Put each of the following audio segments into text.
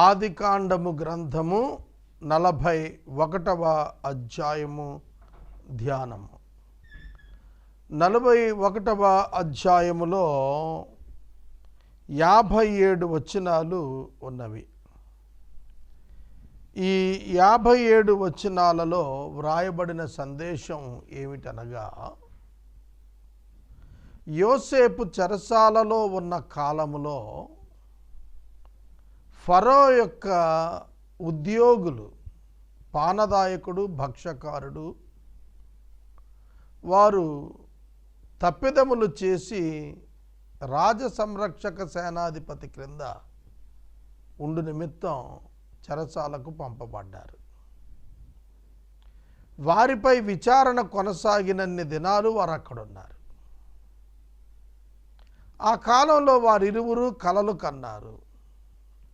ఆదికాండము గ్రంథము 41వ అధ్యాయము ధ్యానము. 41వ అధ్యాయములో 57 వచనాలు ఉన్నవి. ఈ 57 వచనాలలో వ్రాయబడిన సందేశం ఏమిటనగా, యోసేపు చెరసాలలో ఉన్న కాలములో ఫరో యొక్క ఉద్యోగులు, పానదాయకుడు, భక్షకారుడు, వారు తప్పిదములు చేసి రాజసంరక్షక సేనాధిపతి క్రింద ఉండు నిమిత్తం చెరసాలకు పంపబడ్డారు. వారిపై విచారణ కొనసాగినన్ని దినాలు వారు అక్కడున్నారు. ఆ కాలంలో వారిరువురు కలలు కన్నారు.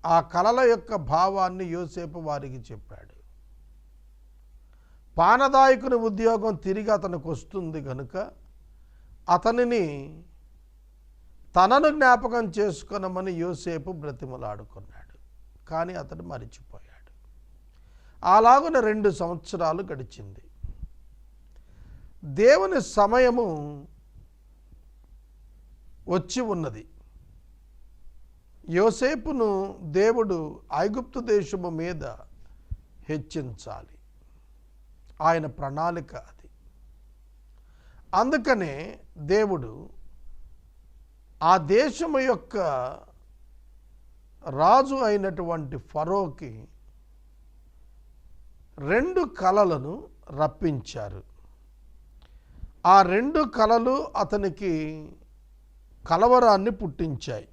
ఆ కలల యొక్క భావాన్ని యోసేపు వారికి చెప్పాడు. పానదాయకుని ఉద్యోగం తిరిగి అతనికి వస్తుంది కనుక అతనిని తనను జ్ఞాపకం చేసుకొనమని యోసేపు బ్రతిమలాడుకున్నాడు. కానీ అతడు మరిచిపోయాడు. అలాగున 2 సంవత్సరాలు గడిచింది. దేవుని సమయము వచ్చి ఉన్నది. యోసేపును దేవుడు ఐగుప్తు దేశము మీద హెచ్చించాలి. ఆయన ప్రణాళిక అది. అందుకనే దేవుడు ఆ దేశము యొక్క రాజు అయినటువంటి ఫరోకి 2 కలలను రప్పించారు. ఆ 2 కలలు అతనికి కలవరాన్ని పుట్టించాయి.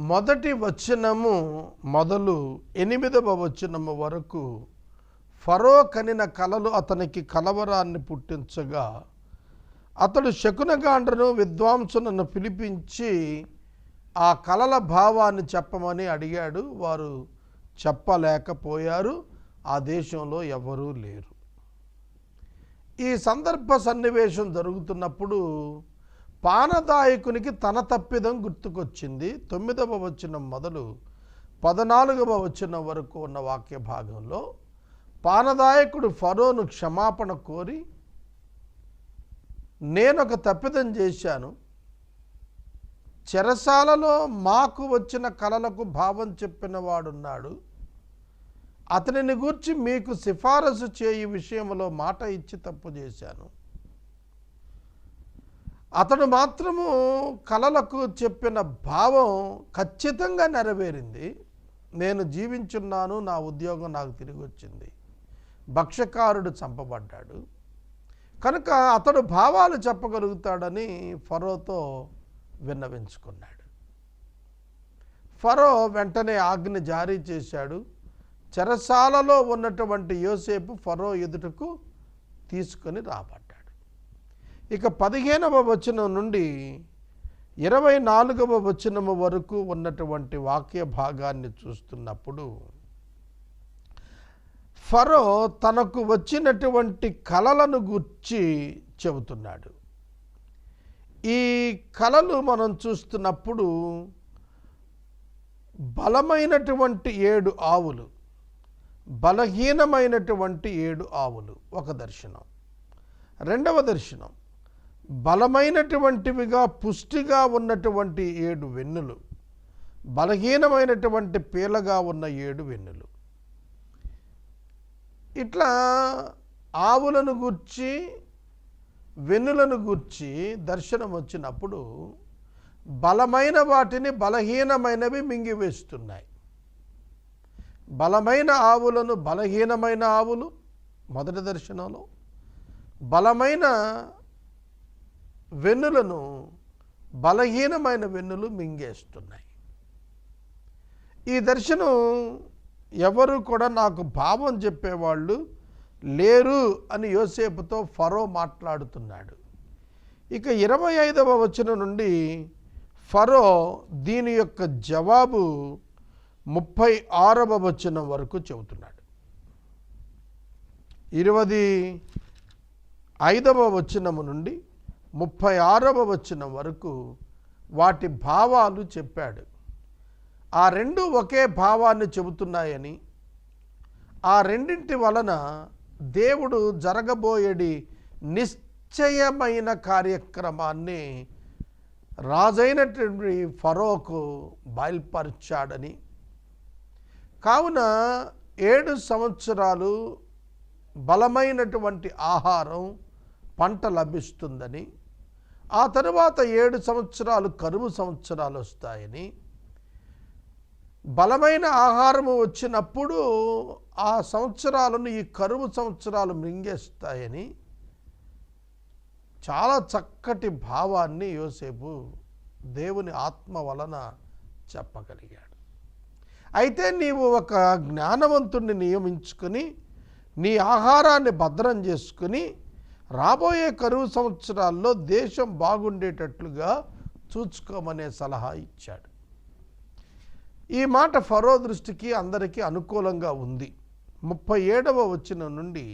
మొదటి వచనము మొదలు 8వ వచనము వరకు ఫరో కనిన కలలు అతనికి కలవరాన్ని పుట్టించగా, అతడు శకునగాండ్రను విద్వాంసులను పిలిపించి ఆ కలల భావాన్ని చెప్పమని అడిగాడు. వారు చెప్పలేకపోయారు. ఆ దేశంలో ఎవరూ లేరు. ఈ సందర్భ సన్నివేశం జరుగుతున్నప్పుడు పానదాయకునికి తన తప్పిదం గుర్తుకొచ్చింది. 9వ వచనం మొదలు 14వ వచనం వరకు ఉన్న వాక్య భాగంలో పానదాయకుడు ఫరోను క్షమాపణ కోరి, నేనొక తప్పిదం చేశాను, చెరసాలలో మాకు వచ్చిన కలలకు భావం చెప్పిన వాడున్నాడు, అతనిని గూర్చి మీకు సిఫారసు చేయి విషయంలో మాట ఇచ్చి తప్పు చేశాను, అతడు మాత్రము కలలకు చెప్పిన భావం ఖచ్చితంగా నెరవేరింది, నేను జీవించున్నాను, నా ఉద్యోగం నాకు తిరిగి వచ్చింది, భక్షకారుడు చంపబడ్డాడు, కనుక అతడు భావాలు చెప్పగలుగుతాడని ఫరోతో విన్నవించుకున్నాడు. ఫరో వెంటనే ఆజ్ఞ జారీ చేశాడు. చెరసాలలో ఉన్నటువంటి యోసేపు ఫరో ఎదుటకు తీసుకొని రాబడ్డాడు. ఇక 15వ వచనం నుండి 24వ వచనము వరకు ఉన్నటువంటి వాక్య భాగాన్ని చూస్తున్నప్పుడు, ఫరో తనకు వచ్చినటువంటి కలలను గూర్చి చెబుతున్నాడు. ఈ కలలు మనం చూస్తున్నప్పుడు బలమైనటువంటి 7 ఆవులు, బలహీనమైనటువంటి 7 ఆవులు ఒక దర్శనం. రెండవ దర్శనం, బలమైనటువంటివిగా పుష్టిగా ఉన్నటువంటి 7 వెన్నులు, బలహీనమైనటువంటి పీలగా ఉన్న 7 వెన్నులు. ఇట్లా ఆవులను గూర్చి, వెన్నులను గూర్చి దర్శనం వచ్చినప్పుడు బలమైన వాటిని బలహీనమైనవి మింగివేస్తున్నాయి. బలమైన ఆవులను బలహీనమైన ఆవులు మొదటి దర్శనంలో, బలమైన వెన్నులను బలహీనమైన వెన్నులు మింగేస్తున్నాయి. ఈ దర్శనం ఎవరు కూడా నాకు భావం చెప్పేవాళ్ళు లేరు అని యోసేపుతో ఫరో మాట్లాడుతున్నాడు. ఇక 25వ వచనం నుండి ఫరో దీని యొక్క జవాబు 36వ వచనం వరకు చెబుతున్నాడు. 25వ వచనము నుండి 36వ వచనం వరకు వాటి భావాలు చెప్పాడు. ఆ రెండు ఒకే భావాన్ని చెబుతున్నాయని, ఆ రెండింటి వలన దేవుడు జరగబోయేది నిశ్చయమైన కార్యక్రమాన్ని రాజైనటువంటి ఫరోకు బయలుపరిచాడని, కావున 7 సంవత్సరాలు బలమైనటువంటి ఆహారం పంట లభిస్తుందని, ఆ తరువాత 7 సంవత్సరాలు కరువు సంవత్సరాలు వస్తాయని, బలమైన ఆహారము వచ్చినప్పుడు ఆ సంవత్సరాలను ఈ కరువు సంవత్సరాలు మింగేస్తాయని చాలా చక్కటి భావాన్ని యోసేపు దేవుని ఆత్మ వలన చెప్పగలిగాడు. అయితే నీవు ఒక జ్ఞానవంతుణ్ణి నియమించుకొని నీ ఆహారాన్ని భద్రం చేసుకుని రాబోయే కరువు సంవత్సరాల్లో దేశం బాగుండేటట్లుగా చూసుకోమనే సలహా ఇచ్చాడు. ఈ మాట ఫరో దృష్టికి అందరికీ అనుకూలంగా ఉంది. 37వ వచనం నుండి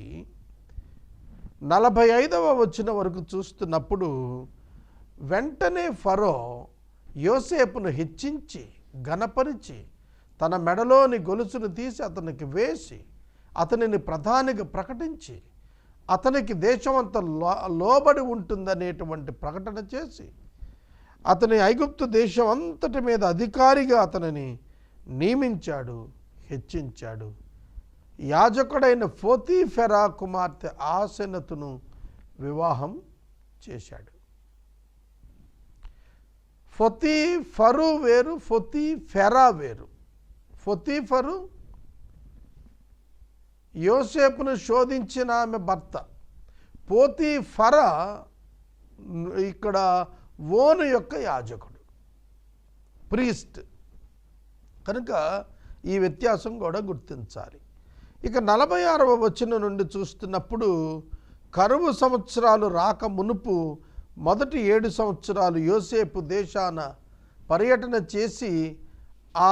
45వ వచనం వరకు చూస్తున్నప్పుడు వెంటనే ఫరో యోసేపును హెచ్చించి ఘనపరిచి తన మెడలోని గొలుసును తీసి అతనికి వేసి అతనిని ప్రధానిగా ప్రకటించి అతనికి దేశమంతా లోబడి ఉంటుందనేటువంటి ప్రకటన చేసి అతని ఐగుప్తు దేశం అంతటి మీద అధికారిగా అతనిని నియమించాడు, హెచ్చించాడు. యాజకుడైన పోతీఫెరా కుమార్తె ఆసెనతును వివాహం చేశాడు. పోతీఫరు వేరు, పోతీఫెరా వేరు. పోతీఫరు యోసేపును శోధించిన ఆమె భర్త. పోతీఫరా ఇక్కడ ఓను యొక్క యాజకుడు, ప్రీస్ట్. కనుక ఈ వ్యత్యాసం కూడా గుర్తించాలి. ఇక 46వ వచనం నుండి చూస్తున్నప్పుడు కరువు సంవత్సరాలు రాక మునుపు మొదటి 7 సంవత్సరాలు యోసేపు దేశాన పర్యటన చేసి ఆ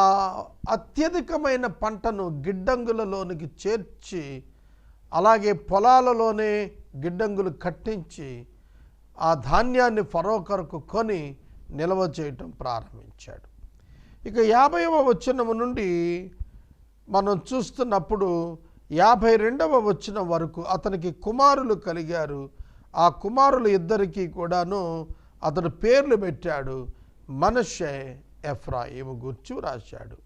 అత్యధికమైన పంటను గిడ్డంగులలోనికి చేర్చి అలాగే పొలాలలోనే గిడ్డంగులు కట్టించి ఆ ధాన్యాన్ని ఫరో కొరకు కొని నిల్వ చేయటం ప్రారంభించాడు. ఇక 50వ వచనం నుండి మనం చూస్తున్నప్పుడు 52వ వచనం వరకు అతనికి కుమారులు కలిగారు. ఆ కుమారులు ఇద్దరికీ కూడాను అతడు పేర్లు పెట్టాడు. మనష్షే, ఎఫ్రాయిము గూర్చి రాశాడు.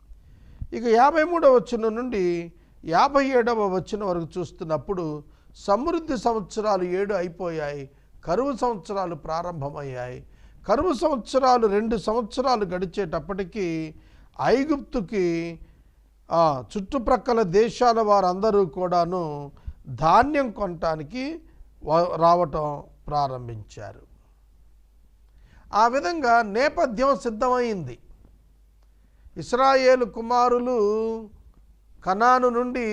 ఇక 53వ వచనం నుండి 57వ వచనం వరకు చూస్తున్నప్పుడు సమృద్ధి సంవత్సరాలు 7 అయిపోయాయి, కరువు సంవత్సరాలు ప్రారంభమయ్యాయి. కరువు సంవత్సరాలు 2 సంవత్సరాలు గడిచేటప్పటికీ ఐగుప్తుకి చుట్టుప్రక్కల దేశాల వారందరూ కూడాను ధాన్యం కొనటానికి రావటం ప్రారంభించారు. ఆ విధంగా నేపథ్యం సిద్ధమైంది. ఇశ్రాయేలు కుమారులు కనాను నుండి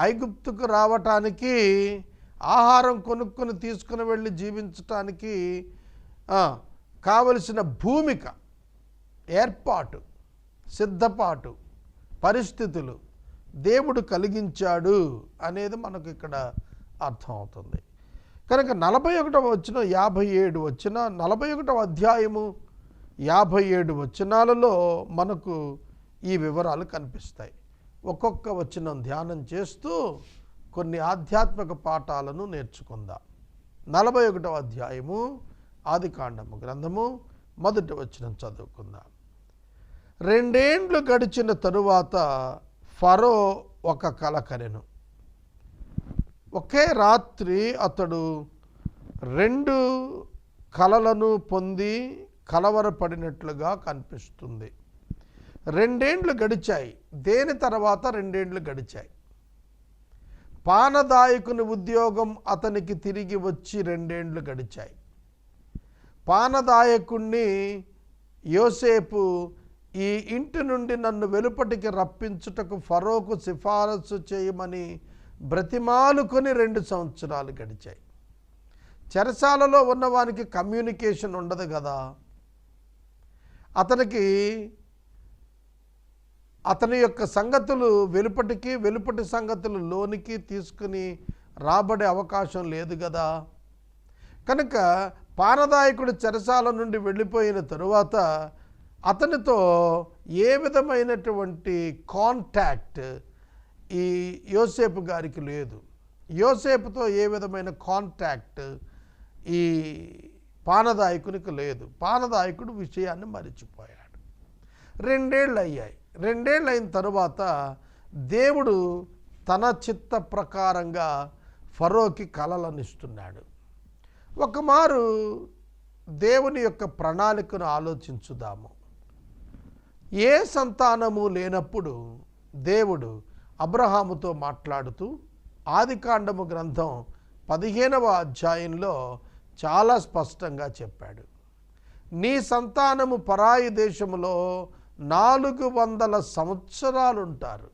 ఐగుప్తుకు రావటానికి, ఆహారం కొనుక్కొని తీసుకుని వెళ్ళి జీవించటానికి కావలసిన భూమిక, ఏర్పాటు, సిద్ధపాటు, పరిస్థితులు దేవుడు కలిగించాడు అనేది మనకు ఇక్కడ అర్థమవుతుంది. కనుక 41వ వచనం 57 వచ్చిన 41వ అధ్యాయము 57 వచనాలలో మనకు ఈ వివరాలు కనిపిస్తాయి. ఒక్కొక్క వచనం ధ్యానం చేస్తూ కొన్ని ఆధ్యాత్మిక పాఠాలను నేర్చుకుందాం. 41వ అధ్యాయము ఆదికాండము గ్రంథము 1వ వచనం చదువుకుందాం. 2 ఏండ్లు గడిచిన తరువాత ఫరో ఒక కల కనెను. ఒకే రాత్రి అతడు 2 కలలను పొంది కలవరపడినట్లుగా కనిపిస్తుంది. 2 ఏండ్లు గడిచాయి. దేని తర్వాత 2 ఏండ్లు గడిచాయి. పానదాయకుని ఉద్యోగం అతనికి తిరిగి వచ్చి 2 ఏండ్లు గడిచాయి. పానదాయకుణ్ణి యోసేపు ఈ ఇంటి నుండి నన్ను వెలుపటికి రప్పించుటకు ఫరోకు సిఫారసు చేయమని బ్రతిమాలుకొని 2 సంవత్సరాలు గడిచాయి. చెరసాలలో ఉన్నవానికి కమ్యూనికేషన్ ఉండదు కదా. అతని యొక్క సంగతులు వెలుపటి సంగతులు లోనికి తీసుకుని రాబడే అవకాశం లేదు కదా. కనుక పానదాయకుడు చెరసాల నుండి వెళ్ళిపోయిన తరువాత అతనితో ఏ విధమైనటువంటి కాంటాక్ట్ ఈ యోసేపు గారికి లేదు. యోసేపుతో ఏ విధమైన కాంటాక్ట్ ఈ పానదాయకునికి లేదు. పానదాయకుడు విషయాన్ని మరిచిపోయాడు. 2 ఏళ్ళు అయ్యాయి. 2 ఏళ్ళు అయిన తరువాత దేవుడు తన చిత్త ప్రకారంగా ఫరోకి కలలనిస్తున్నాడు. ఒకమారు దేవుని యొక్క ప్రణాళికను ఆలోచించుదాము. ఏ సంతానము లేనప్పుడు దేవుడు అబ్రహాముతో మాట్లాడుతూ ఆదికాండము గ్రంథం 15వ అధ్యాయంలో చాలా స్పష్టంగా చెప్పాడు. నీ సంతానము పరాయి దేశములో 400 సంవత్సరాలు ఉంటారు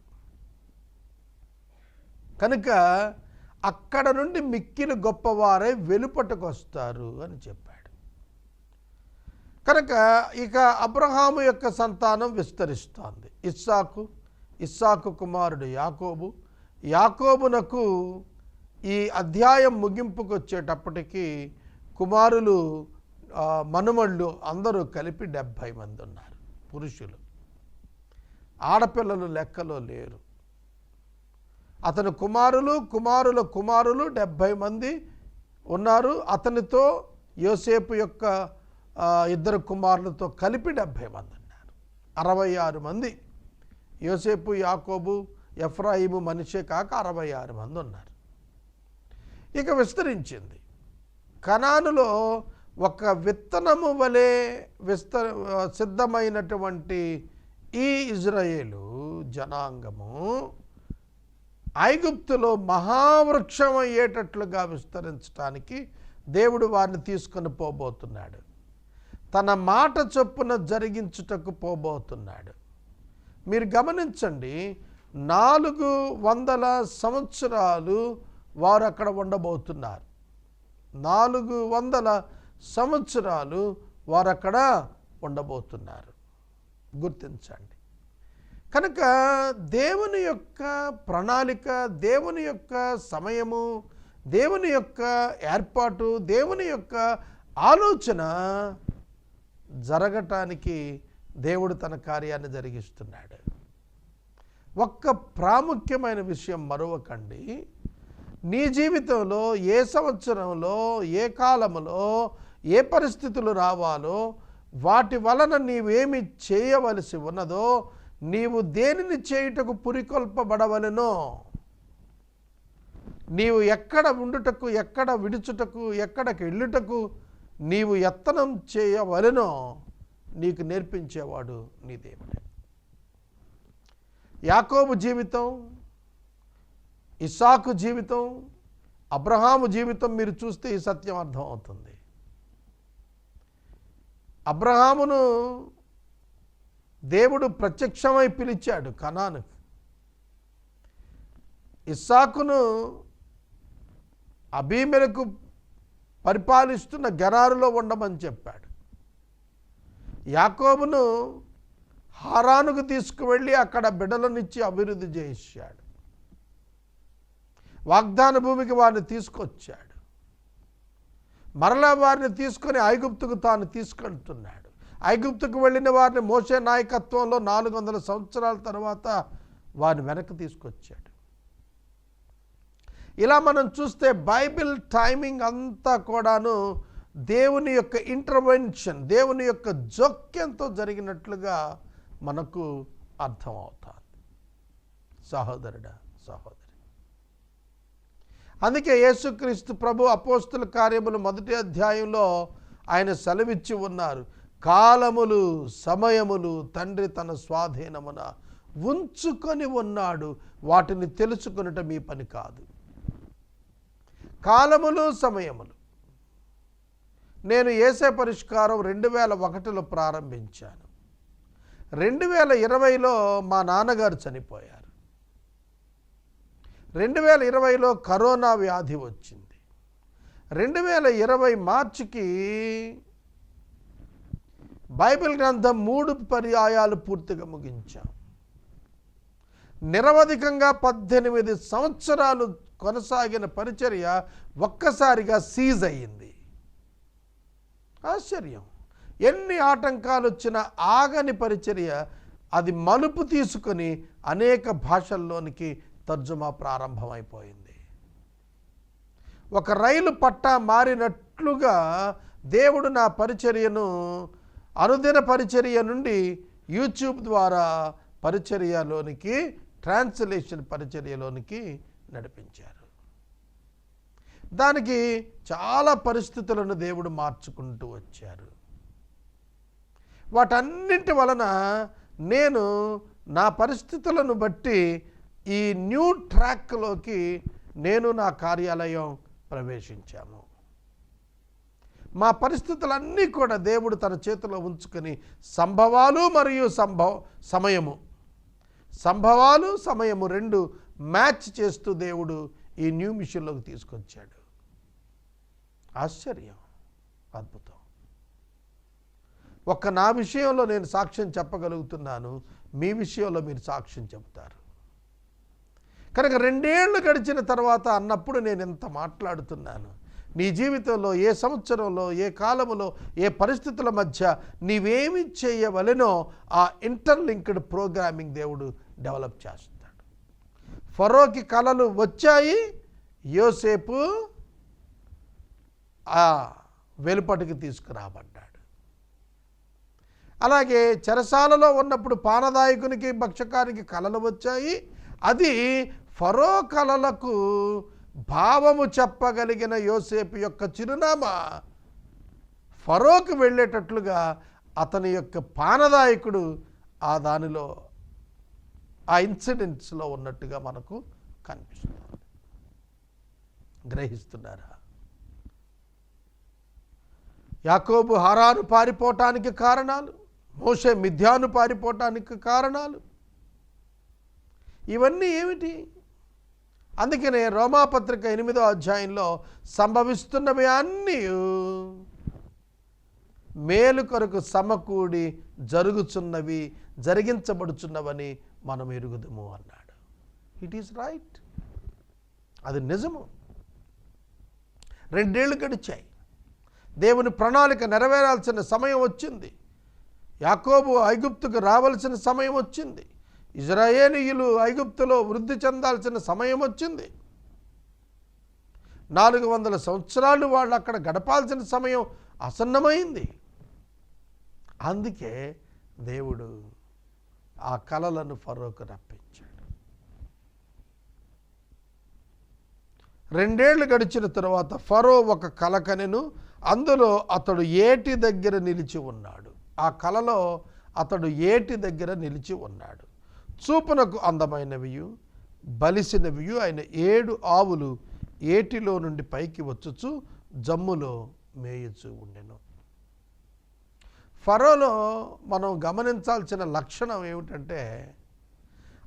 కనుక అక్కడ నుండి మిక్కిలి గొప్పవారై వెలుపటకు వస్తారు అని చెప్పాడు. కనుక ఇక అబ్రహాము యొక్క సంతానం విస్తరిస్తోంది. ఇస్సాకు కుమారుడు యాకోబు. యాకోబునకు ఈ అధ్యాయం ముగింపుకు వచ్చేటప్పటికి కుమారులు మనుమళ్ళు అందరూ కలిపి 70 మంది ఉన్నారు పురుషులు. ఆడపిల్లలు లెక్కలో లేరు. అతని కుమారుల కుమారులు 70 మంది ఉన్నారు. అతనితో యోసేపు యొక్క 2 కుమారులతో కలిపి 70 మంది ఉన్నారు. 66 మంది యోసేపు, యాకోబు, ఎఫ్రాయిము, మనష్షే కాక 66 మంది ఉన్నారు. ఇక విస్తరించింది. కనానులో ఒక విత్తనము వలె సిద్ధమైనటువంటి ఈ ఇజ్రాయేలు జనాంగము ఐగుప్తులో మహావృక్షం అయ్యేటట్లుగా విస్తరించడానికి దేవుడు వారిని తీసుకొని పోబోతున్నాడు. తన మాట చొప్పున జరిగించుటకు పోబోతున్నాడు. మీరు గమనించండి, 400 సంవత్సరాలు వారు అక్కడ ఉండబోతున్నారు. 400 సంవత్సరాలు వారు అక్కడ ఉండబోతున్నారు. గుర్తించండి. కనుక దేవుని యొక్క ప్రణాళిక, దేవుని యొక్క సమయము, దేవుని యొక్క ఏర్పాటు, దేవుని యొక్క ఆలోచన జరగటానికి దేవుడు తన కార్యాన్ని జరిగిస్తున్నాడు. ఒక్క ప్రాముఖ్యమైన విషయం మరవకండి. నీ జీవితంలో ఏ సంవత్సరంలో, ఏ కాలంలో, ఏ పరిస్థితులు రావాలో, వాటి వలన నీవేమి చేయవలసి ఉన్నదో, నీవు దేనిని చేయుటకు పురికొల్పబడవలెనో, నీవు ఎక్కడ ఉండుటకు, ఎక్కడ విడుచుటకు, ఎక్కడికి వెళ్ళుటకు నీవు యత్నం చేయవలెనో నీకు నేర్పించేవాడు నీ దేవుడే. యాకోబు జీవితం, ఇస్సాకు జీవితం, అబ్రహాము జీవితం మీరు చూస్తే ఈ సత్యం అర్థమవుతుంది. అబ్రహామును దేవుడు ప్రత్యక్షమై పిలిచాడు కనానుకు. ఇస్సాకును అబీమెలెకు పరిపాలిస్తున్న గెరారులో ఉండమని చెప్పాడు. యాకోబును హారానుకు తీసుకువెళ్ళి అక్కడ బిడ్డలనిచ్చి అభివృద్ధి చేయించాడు. వాగ్దాన భూమికి వారిని తీసుకొచ్చాడు. మరలా వారిని తీసుకొని ఐగుప్తుకు తాను తీసుకెళ్తున్నాడు. ఐగుప్తుకు వెళ్ళిన వారిని మోషే నాయకత్వంలో 400 సంవత్సరాల తర్వాత వారిని వెనక్కి తీసుకొచ్చాడు. ఇలా మనం చూస్తే బైబిల్ టైమింగ్ అంతా కూడాను దేవుని యొక్క ఇంటర్వెన్షన్, దేవుని యొక్క జోక్యంతో జరిగినట్లుగా మనకు అర్థమవుతుంది. సహోదరుడా, సహోదరి, అందుకే యేసుక్రీస్తు ప్రభు అపోస్తుల కార్యములు 1వ అధ్యాయంలో ఆయన సెలవిచ్చి ఉన్నారు. కాలములు, సమయములు తండ్రి తన స్వాధీనమున ఉంచుకొని ఉన్నాడు, వాటిని తెలుసుకొనుట మీ పని కాదు. కాలములు, సమయములు. నేను యేసే పరిష్కారం 2001లో ప్రారంభించాను. 2020లో మా నాన్నగారు చనిపోయారు. 2020లో కరోనా వ్యాధి వచ్చింది. 2020 మార్చికి బైబిల్ గ్రంథం 3 పర్యాయాలు పూర్తిగా ముగించాం. నిరవధికంగా 18 సంవత్సరాలు కొనసాగిన పరిచర్య ఒక్కసారిగా సీజ్ అయ్యింది. ఆశ్చర్యం. ఎన్ని ఆటంకాలు వచ్చినా ఆగని పరిచర్య అది మలుపు తీసుకొని అనేక భాషల్లోనికి తర్జుమా ప్రారంభమైపోయింది. ఒక రైలు పట్టా మారినట్లుగా దేవుడు నా పరిచర్యను అనుదిన పరిచర్య నుండి యూట్యూబ్ ద్వారా పరిచర్యలోనికి, ట్రాన్స్లేషన్ పరిచర్యలోనికి నడిపించారు. దానికి చాలా పరిస్థితులను దేవుడు మార్చుకుంటూ వచ్చారు. వాటన్నింటి వలన నేను నా పరిస్థితులను బట్టి ఈ న్యూ ట్రాక్లోకి నేను నా కార్యాలయం ప్రవేశించాము. మా పరిస్థితులన్నీ కూడా దేవుడు తన చేతిలో ఉంచుకొని సంభవాలు మరియు సమయము రెండు మ్యాచ్ చేస్తూ దేవుడు ఈ న్యూ మిషన్లోకి తీసుకొచ్చాడు. ఆశ్చర్యం, అద్భుతం. ఒక్క నా విషయంలో నేను సాక్ష్యం చెప్పగలుగుతున్నాను, మీ విషయంలో మీరు సాక్ష్యం చెప్తారు. కనుక 2 ఏళ్ళు గడిచిన తర్వాత అన్నప్పుడు నేను ఎంత మాట్లాడుతున్నాను. నీ జీవితంలో ఏ సంవత్సరంలో, ఏ కాలములో, ఏ పరిస్థితుల మధ్య నీవేమి చేయవలెనో ఆ ఇంటర్లింక్డ్ ప్రోగ్రామింగ్ దేవుడు డెవలప్ చేస్తాడు. ఫరోకి కలలు వచ్చాయి, యోసేపు ఆ వెలుపటికి తీసుకురాబడ్డాడు. అలాగే చెరసాలలో ఉన్నప్పుడు పానదాయకునికి, భక్షకానికి కలలు వచ్చాయి. అది ఫరో కలలకు భావము చెప్పగలిగిన యోసేపు యొక్క చిరునామా ఫరోకు వెళ్ళేటట్లుగా అతని యొక్క పానదాయకుడు ఆ దానిలో ఆ ఇన్సిడెంట్స్లో ఉన్నట్టుగా మనకు కనిపిస్తుంది. గ్రహిస్తున్నారా? యాకోబు హారాను పారిపోవటానికి కారణాలు, మోషే మిథ్యాను పారిపోవటానికి కారణాలు, ఇవన్నీ ఏమిటి? అందుకనే రోమాపత్రిక 8వ అధ్యాయంలో సంభవిస్తున్నవి అన్నీ మేలు కొరకు సమకూడి జరుగుచున్నవి, జరిగించబడుచున్నవని మనం ఎరుగుదుము అన్నాడు. ఇట్ ఈస్ రైట్, అది నిజము. 2 ఏళ్ళు గడిచాయి. దేవుని ప్రణాళిక నెరవేరాల్సిన సమయం వచ్చింది. యాకోబు ఐగుప్తుకు రావాల్సిన సమయం వచ్చింది. ఇజ్రాయేలీయులు ఐగుప్తులో వృద్ధి చెందాల్సిన సమయం వచ్చింది. 400 సంవత్సరాలు వాళ్ళు అక్కడ గడపాల్సిన సమయం ఆసన్నమైంది. అందుకే దేవుడు ఆ కలలను ఫరోకు రప్పించాడు. 2 ఏళ్ళు గడిచిన తరువాత ఫరో ఒక కల కనెను, అందులో అతడు ఏటి దగ్గర నిలిచి ఉన్నాడు. ఆ కలలో అతడు ఏటి దగ్గర నిలిచి ఉన్నాడు. చూపునకు అందమైనవియు బలిసినవియు అయిన 7 ఆవులు ఏటిలో నుండి పైకి వచ్చుచు జమ్ములో మేయుచు ఉండెను. ఫరోలో మనం గమనించాల్సిన లక్షణం ఏమిటంటే,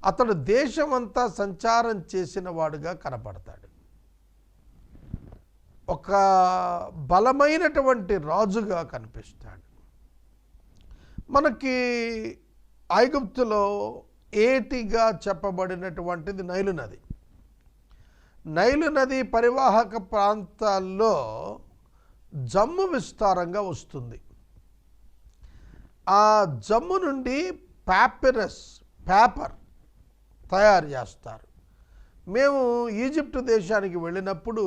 అతడు దేశమంతా సంచారం చేసిన వాడుగా కనపడతాడు. ఒక బలమైనటువంటి రాజుగా కనిపిస్తాడు. మనకి ఐగుప్తులో ఏటిగా చెప్పబడినటువంటిది నైలు నది. నైలు నది పరివాహక ప్రాంతాల్లో జమ్ము విస్తారంగా వస్తుంది. ఆ జమ్ము నుండి పేపర్ తయారు చేస్తారు. మేము ఈజిప్ట్ దేశానికి వెళ్ళినప్పుడు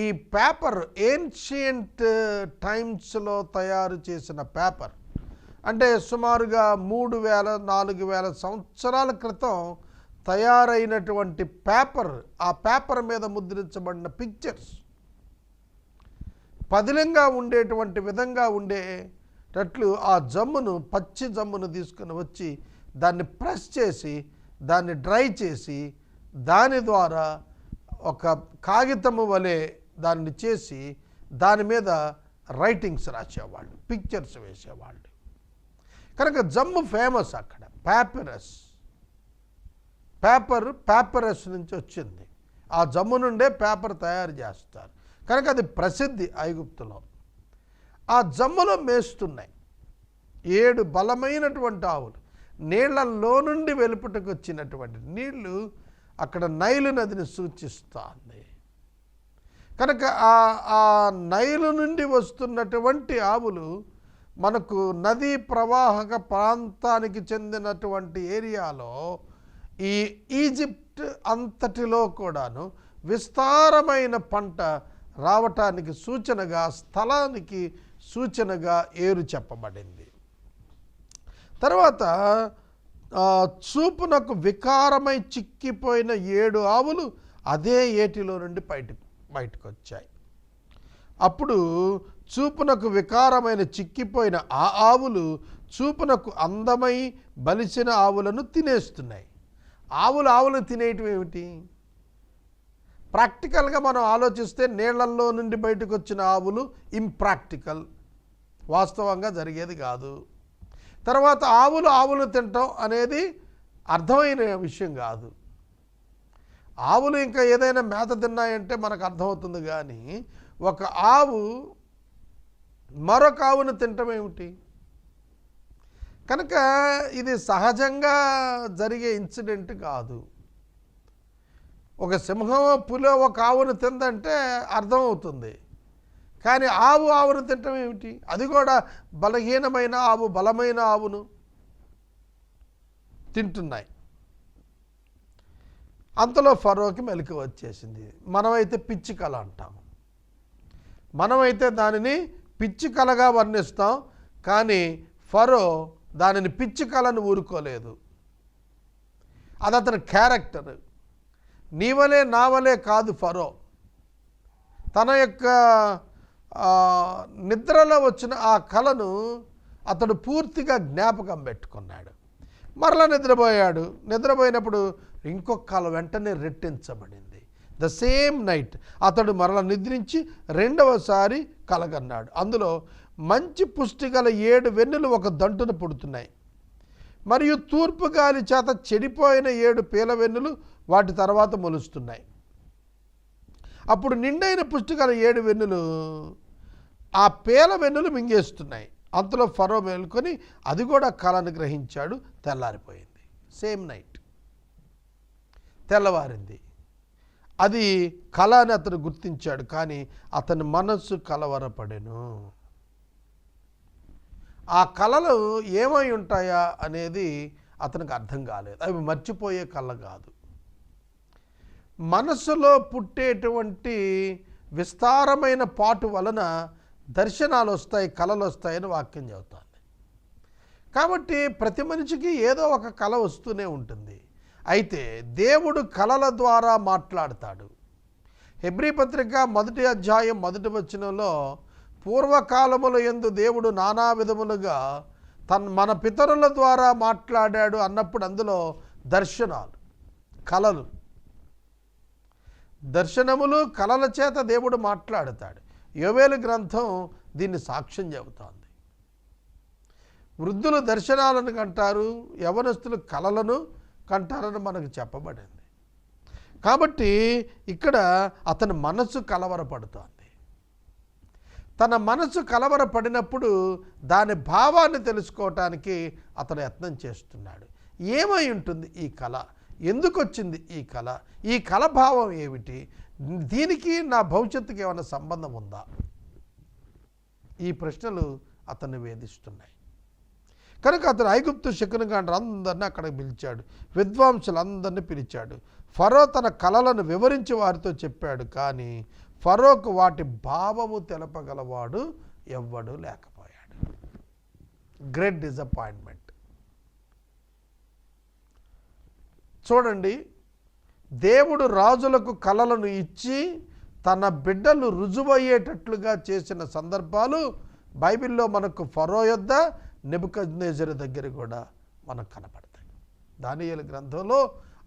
ఈ పేపర్ ఏన్షియంట్ టైమ్స్లో తయారు చేసిన పేపర్, అంటే సుమారుగా 3000-4000 సంవత్సరాల క్రితం తయారైనటువంటి పేపర్, ఆ పేపర్ మీద ముద్రించబడిన పిక్చర్స్ పదిలంగా ఉండేటువంటి విధంగా ఉండేటట్లు ఆ జమ్మును, పచ్చి జమ్మును తీసుకుని వచ్చి దాన్ని ప్రెస్ చేసి, దాన్ని డ్రై చేసి, దాని ద్వారా ఒక కాగితము వలె దాన్ని చేసి దాని మీద రైటింగ్స్ రాసేవాళ్ళు, పిక్చర్స్ వేసేవాళ్ళు. కనుక జమ్ము ఫేమస్ అక్కడ. పేపరస్ నుంచి వచ్చింది. ఆ జమ్ము నుండే పేపర్ తయారు చేస్తారు. కనుక అది ప్రసిద్ధి ఐగుప్తులో. ఆ జమ్ములో మేస్తున్నాయి 7 బలమైనటువంటి ఆవులు. నీళ్లలో నుండి వెలుపుటకు వచ్చినటువంటి నీళ్లు అక్కడ నైలు నదిని సూచిస్తుంది. కనుక ఆ నైలు నుండి వస్తున్నటువంటి ఆవులు మనకు నదీ ప్రవాహక ప్రాంతానికి చెందినటువంటి ఏరియాలో ఈ ఈజిప్ట్ అంతటిలో కూడాను విస్తారమైన పంట రావటానికి సూచనగా, స్థలానికి సూచనగా ఏరు చెప్పబడింది. తర్వాత చూపునకు వికారమై చిక్కిపోయిన 7 ఆవులు అదే ఏటిలో నుండి బయటకు వచ్చాయి. అప్పుడు చూపునకు వికారమైన చిక్కిపోయిన ఆ ఆవులు చూపునకు అందమై బలిసిన ఆవులను తినేస్తున్నాయి. ఆవులను తినేయటం ఏమిటి? ప్రాక్టికల్గా మనం ఆలోచిస్తే నీళ్లల్లో నుండి బయటకు వచ్చిన ఆవులు ఇంప్రాక్టికల్, వాస్తవంగా జరిగేది కాదు. తర్వాత ఆవులు తినటం అనేది అర్థమైన విషయం కాదు. ఆవులు ఇంకా ఏదైనా మేత తిన్నాయంటే మనకు అర్థమవుతుంది, కానీ ఒక ఆవు మరొక ఆవును తినటం ఏమిటి? కనుక ఇది సహజంగా జరిగే ఇన్సిడెంట్ కాదు. ఒక సింహం, పులి ఒక ఆవును తిందంటే అర్థమవుతుంది, కానీ ఆవును తినటం ఏమిటి? అది కూడా బలహీనమైన ఆవు బలమైన ఆవును తింటున్నాయి. అంతలో ఫరోకి మెలిక వచ్చేసింది. మనమైతే పిచ్చి కళ అంటాము, మనమైతే దానిని పిచ్చి కళగా వర్ణిస్తాం, కానీ ఫరో దానిని పిచ్చి కళను ఊరుకోలేదు. అది అతని క్యారెక్టర్. నీవలే నావలే కాదు ఫరో. తన యొక్క నిద్రలో వచ్చిన ఆ కళను అతడు పూర్తిగా జ్ఞాపకం పెట్టుకున్నాడు. మరలా నిద్రపోయాడు. నిద్రపోయినప్పుడు ఇంకొక కళ వెంటనే రెట్టించబడింది. ద సేమ్ నైట్ అతడు మరలా నిద్రించి రెండవసారి కలగన్నాడు. అందులో మంచి పుష్టి గల 7 వెన్నులు ఒక దంటున పుడుతున్నాయి, మరియు తూర్పు గాలి చేత చెడిపోయిన 7 పీల వెన్నులు వాటి తర్వాత మొలుస్తున్నాయి. అప్పుడు నిండైన పుష్టి గల 7 వెన్నులు ఆ పేల వెన్నులు మింగేస్తున్నాయి. అంతలో ఫరో మేలుకొని అది కూడా కళను గ్రహించాడు. తెల్లారిపోయింది. సేమ్ నైట్ తెల్లవారింది. అది కళ అని అతను గుర్తించాడు, కానీ అతని మనస్సు కలవరపడెను. ఆ కళలు ఏమై ఉంటాయా అనేది అతనికి అర్థం కాలేదు. అవి మర్చిపోయే కళ కాదు. మనస్సులో పుట్టేటువంటి విస్తారమైన పాటు వలన దర్శనాలు వస్తాయి, కళలు వస్తాయని వాక్యం చెబుతోంది. కాబట్టి ప్రతి మనిషికి ఏదో ఒక కళ వస్తూనే ఉంటుంది. అయితే దేవుడు కళల ద్వారా మాట్లాడతాడు. హెబ్రీ పత్రిక 1వ అధ్యాయం 1వ వచనంలో పూర్వకాలముల యందు దేవుడు నానా విధములుగా మన పితరుల ద్వారా మాట్లాడాడు అన్నప్పుడు అందులో దర్శనాలు, కళలు, దర్శనములు, కళల చేత దేవుడు మాట్లాడతాడు. యోవేలు గ్రంథం దీన్ని సాక్ష్యం చెబుతోంది. వృద్ధులు దర్శనాలను కంటారు, యవనస్తులు కళలను కంటారని మనకు చెప్పబడింది. కాబట్టి ఇక్కడ అతని మనసు కలవరపడుతోంది. తన మనసు కలవరపడినప్పుడు దాని భావాన్ని తెలుసుకోవటానికి అతను యత్నం చేస్తున్నాడు. ఏమై ఉంటుంది ఈ కళ? ఎందుకు వచ్చింది ఈ కళ? ఈ కళ భావం ఏమిటి? దీనికి నా భవిష్యత్తుకి ఏమైనా సంబంధం ఉందా? ఈ ప్రశ్నలు అతన్ని వేధిస్తున్నాయి. కనుక అతను ఐగుప్తు శకునగాండ్రు అందరినీ అక్కడికి పిలిచాడు, విద్వాంసులందరినీ పిలిచాడు. ఫరో తన కళలను వివరించి వారితో చెప్పాడు, కానీ ఫరోకు వాటి భావము తెలపగలవాడు ఎవ్వడు లేకపోయాడు. Great disappointment. చూడండి, దేవుడు రాజులకు కళలను ఇచ్చి తన బిడ్డలు రుజువయ్యేటట్లుగా చేసిన సందర్భాలు బైబిల్లో మనకు ఫరో యొద్ద, నెబుకద్నెజరు దగ్గర కూడా మనకు కనపడతాయి. దానియేలు గ్రంథంలో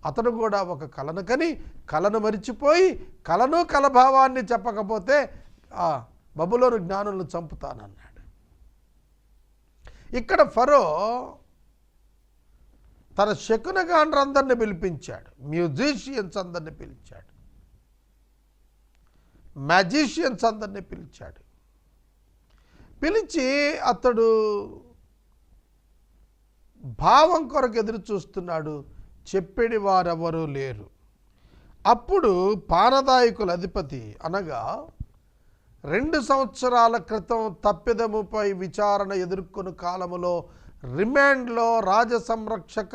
అతను కూడా ఒక కళను కని కళను మరిచిపోయి కళను కళభావాన్ని చెప్పకపోతే బబులోను జ్ఞానులను చంపుతానన్నాడు. ఇక్కడ ఫరో తన శకునగాండ్రందరిని పిలిపించాడు, మ్యూజిషియన్స్ అందరిని పిలిచాడు, మ్యాజిషియన్స్ అందరిని పిలిచాడు. పిలిచి అతడు భావం కొరకు ఎదురు చూస్తున్నాడు. చెప్పేది వారెవరూ లేరు. అప్పుడు పానదాయకుల అధిపతి అనగా 2 సంవత్సరాల క్రితం తప్పిదముపై విచారణ ఎదుర్కొన్న కాలములో రిమాండ్లో రాజసంరక్షక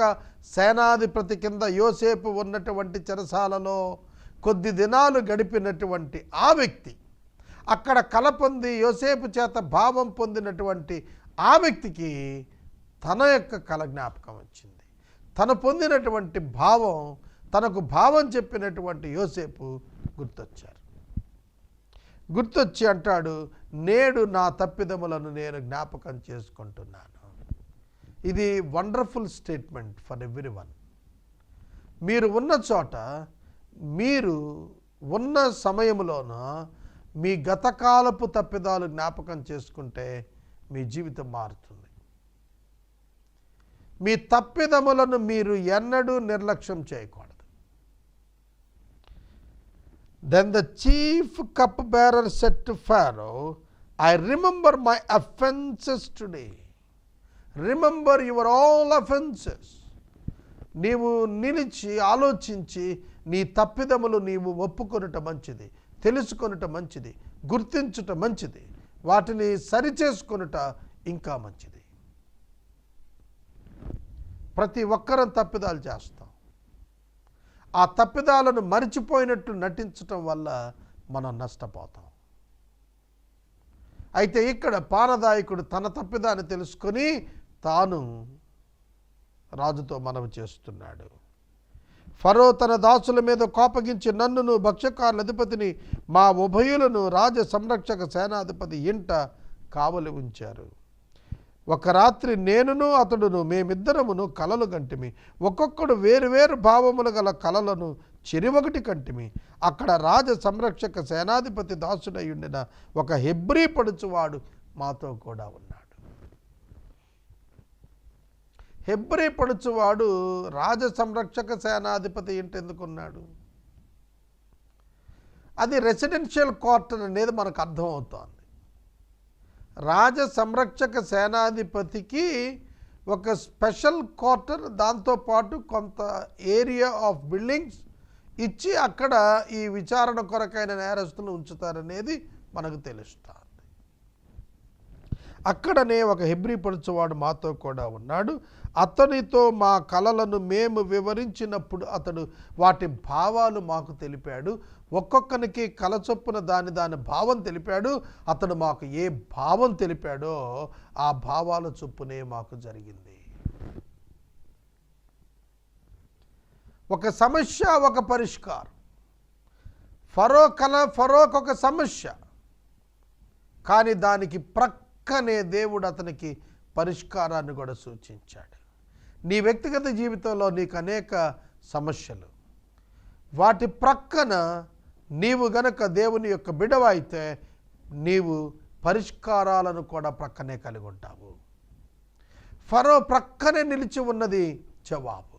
సేనాధిపతి కింద యోసేపు ఉన్నటువంటి చెరసాలలో కొద్ది దినాలు గడిపినటువంటి ఆ వ్యక్తి, అక్కడ కల పొంది యోసేపు చేత భావం పొందినటువంటి ఆ వ్యక్తికి తన యొక్క కల జ్ఞాపకం వచ్చింది. తను పొందినటువంటి భావం, తనకు భావం చెప్పినటువంటి యోసేపు గుర్తొచ్చి అంటాడు, నేడు నా తప్పిదములను నేను జ్ఞాపకం చేసుకుంటున్నాను. ఇది వండర్ఫుల్ స్టేట్మెంట్ ఫర్ ఎవ్రీవన్. మీరు ఉన్న చోట, మీరు ఉన్న సమయంలోన మీ గతకాలపు తప్పిదాలు జ్ఞాపకం చేసుకుంటే మీ జీవితం మారుతుంది. మీ తప్పిదములను మీరు ఎన్నడూ నిర్లక్ష్యం చేయకూడదు. Then the chief cupbearer said to Pharaoh, I remember my offenses today. Remember your all offenses. నీవు నిలిచి ఆలోచించి నీ తప్పిదములు నీవు ఒప్పుకొనుట మంచిది, తెలుసుకొనుట మంచిది, గుర్తించుట మంచిది, వాటిని సరిచేసుకొనుట ఇంకా మంచిది. ప్రతి ఒక్కరం తప్పిదాలు చేస్తాం. ఆ తప్పిదాలను మరిచిపోయినట్టు నటించటం వల్ల మనం నష్టపోతాం. అయితే ఇక్కడ పానదాయకుడు తన తప్పిదాన్ని తెలుసుకొని తాను రాజుతో మనవి చేస్తున్నాడు. ఫరో తన దాసుల మీద కోపగించి నన్నును భక్ష్యకారుల అధిపతిని మా ఉభయులను రాజ సంరక్షక సేనాధిపతి ఇంట కావలి ఉంచారు. ఒక రాత్రి నేనును అతడును మేమిద్దరమును కలలు కంటిమి. ఒక్కొక్కడు వేరువేరు భావములు గల కలలను చెరివొకటి కంటిమి. అక్కడ రాజ సంరక్షక సేనాధిపతి దాసుడై ఉండిన ఒక హెబ్రీ పడుచువాడు మాతో కూడా ఉన్నాడు. హెబ్రీ పడుచువాడు రాజ సంరక్షక సేనాధిపతి ఇంటి ఎందుకున్నాడు? అది రెసిడెన్షియల్ క్వార్టర్ అనేది మనకు అర్థమవుతోంది. రాజ సంరక్షక సేనాధిపతికి ఒక స్పెషల్ క్వార్టర్, దాంతోపాటు కొంత ఏరియా ఆఫ్ బిల్డింగ్స్ ఇచ్చి అక్కడ ఈ విచారణ కొరకైన నేరస్తులు ఉంచుతారనేది మనకు తెలుస్తుంది. అక్కడనే ఒక హెబ్రీ పడుచువాడు మాతో కూడా ఉన్నాడు. అతనితో మా కలలను మేము వివరించినప్పుడు అతడు వాటి భావాలు మాకు తెలిపాడు. ఒక్కొక్కరికి కల చొప్పున దాని భావం తెలిపాడు. అతడు మాకు ఏ భావం తెలిపాడో ఆ భావాల చొప్పునే మాకు జరిగింది. ఒక సమస్య, ఒక పరిష్కారం. ఫరోకు ఒక సమస్య, కానీ దానికి ప్రక్కనే దేవుడు అతనికి పరిష్కారాన్ని కూడా సూచించాడు. నీ వ్యక్తిగత జీవితంలో నీకు అనేక సమస్యలు, వాటి ప్రక్కన నీవు గనక దేవుని యొక్క బిడవైతే నీవు పరిష్కారాలను కూడా ప్రక్కనే కలిగి ఉంటావు. ఫరో ప్రక్కనే నిలిచి ఉన్నది జవాబు.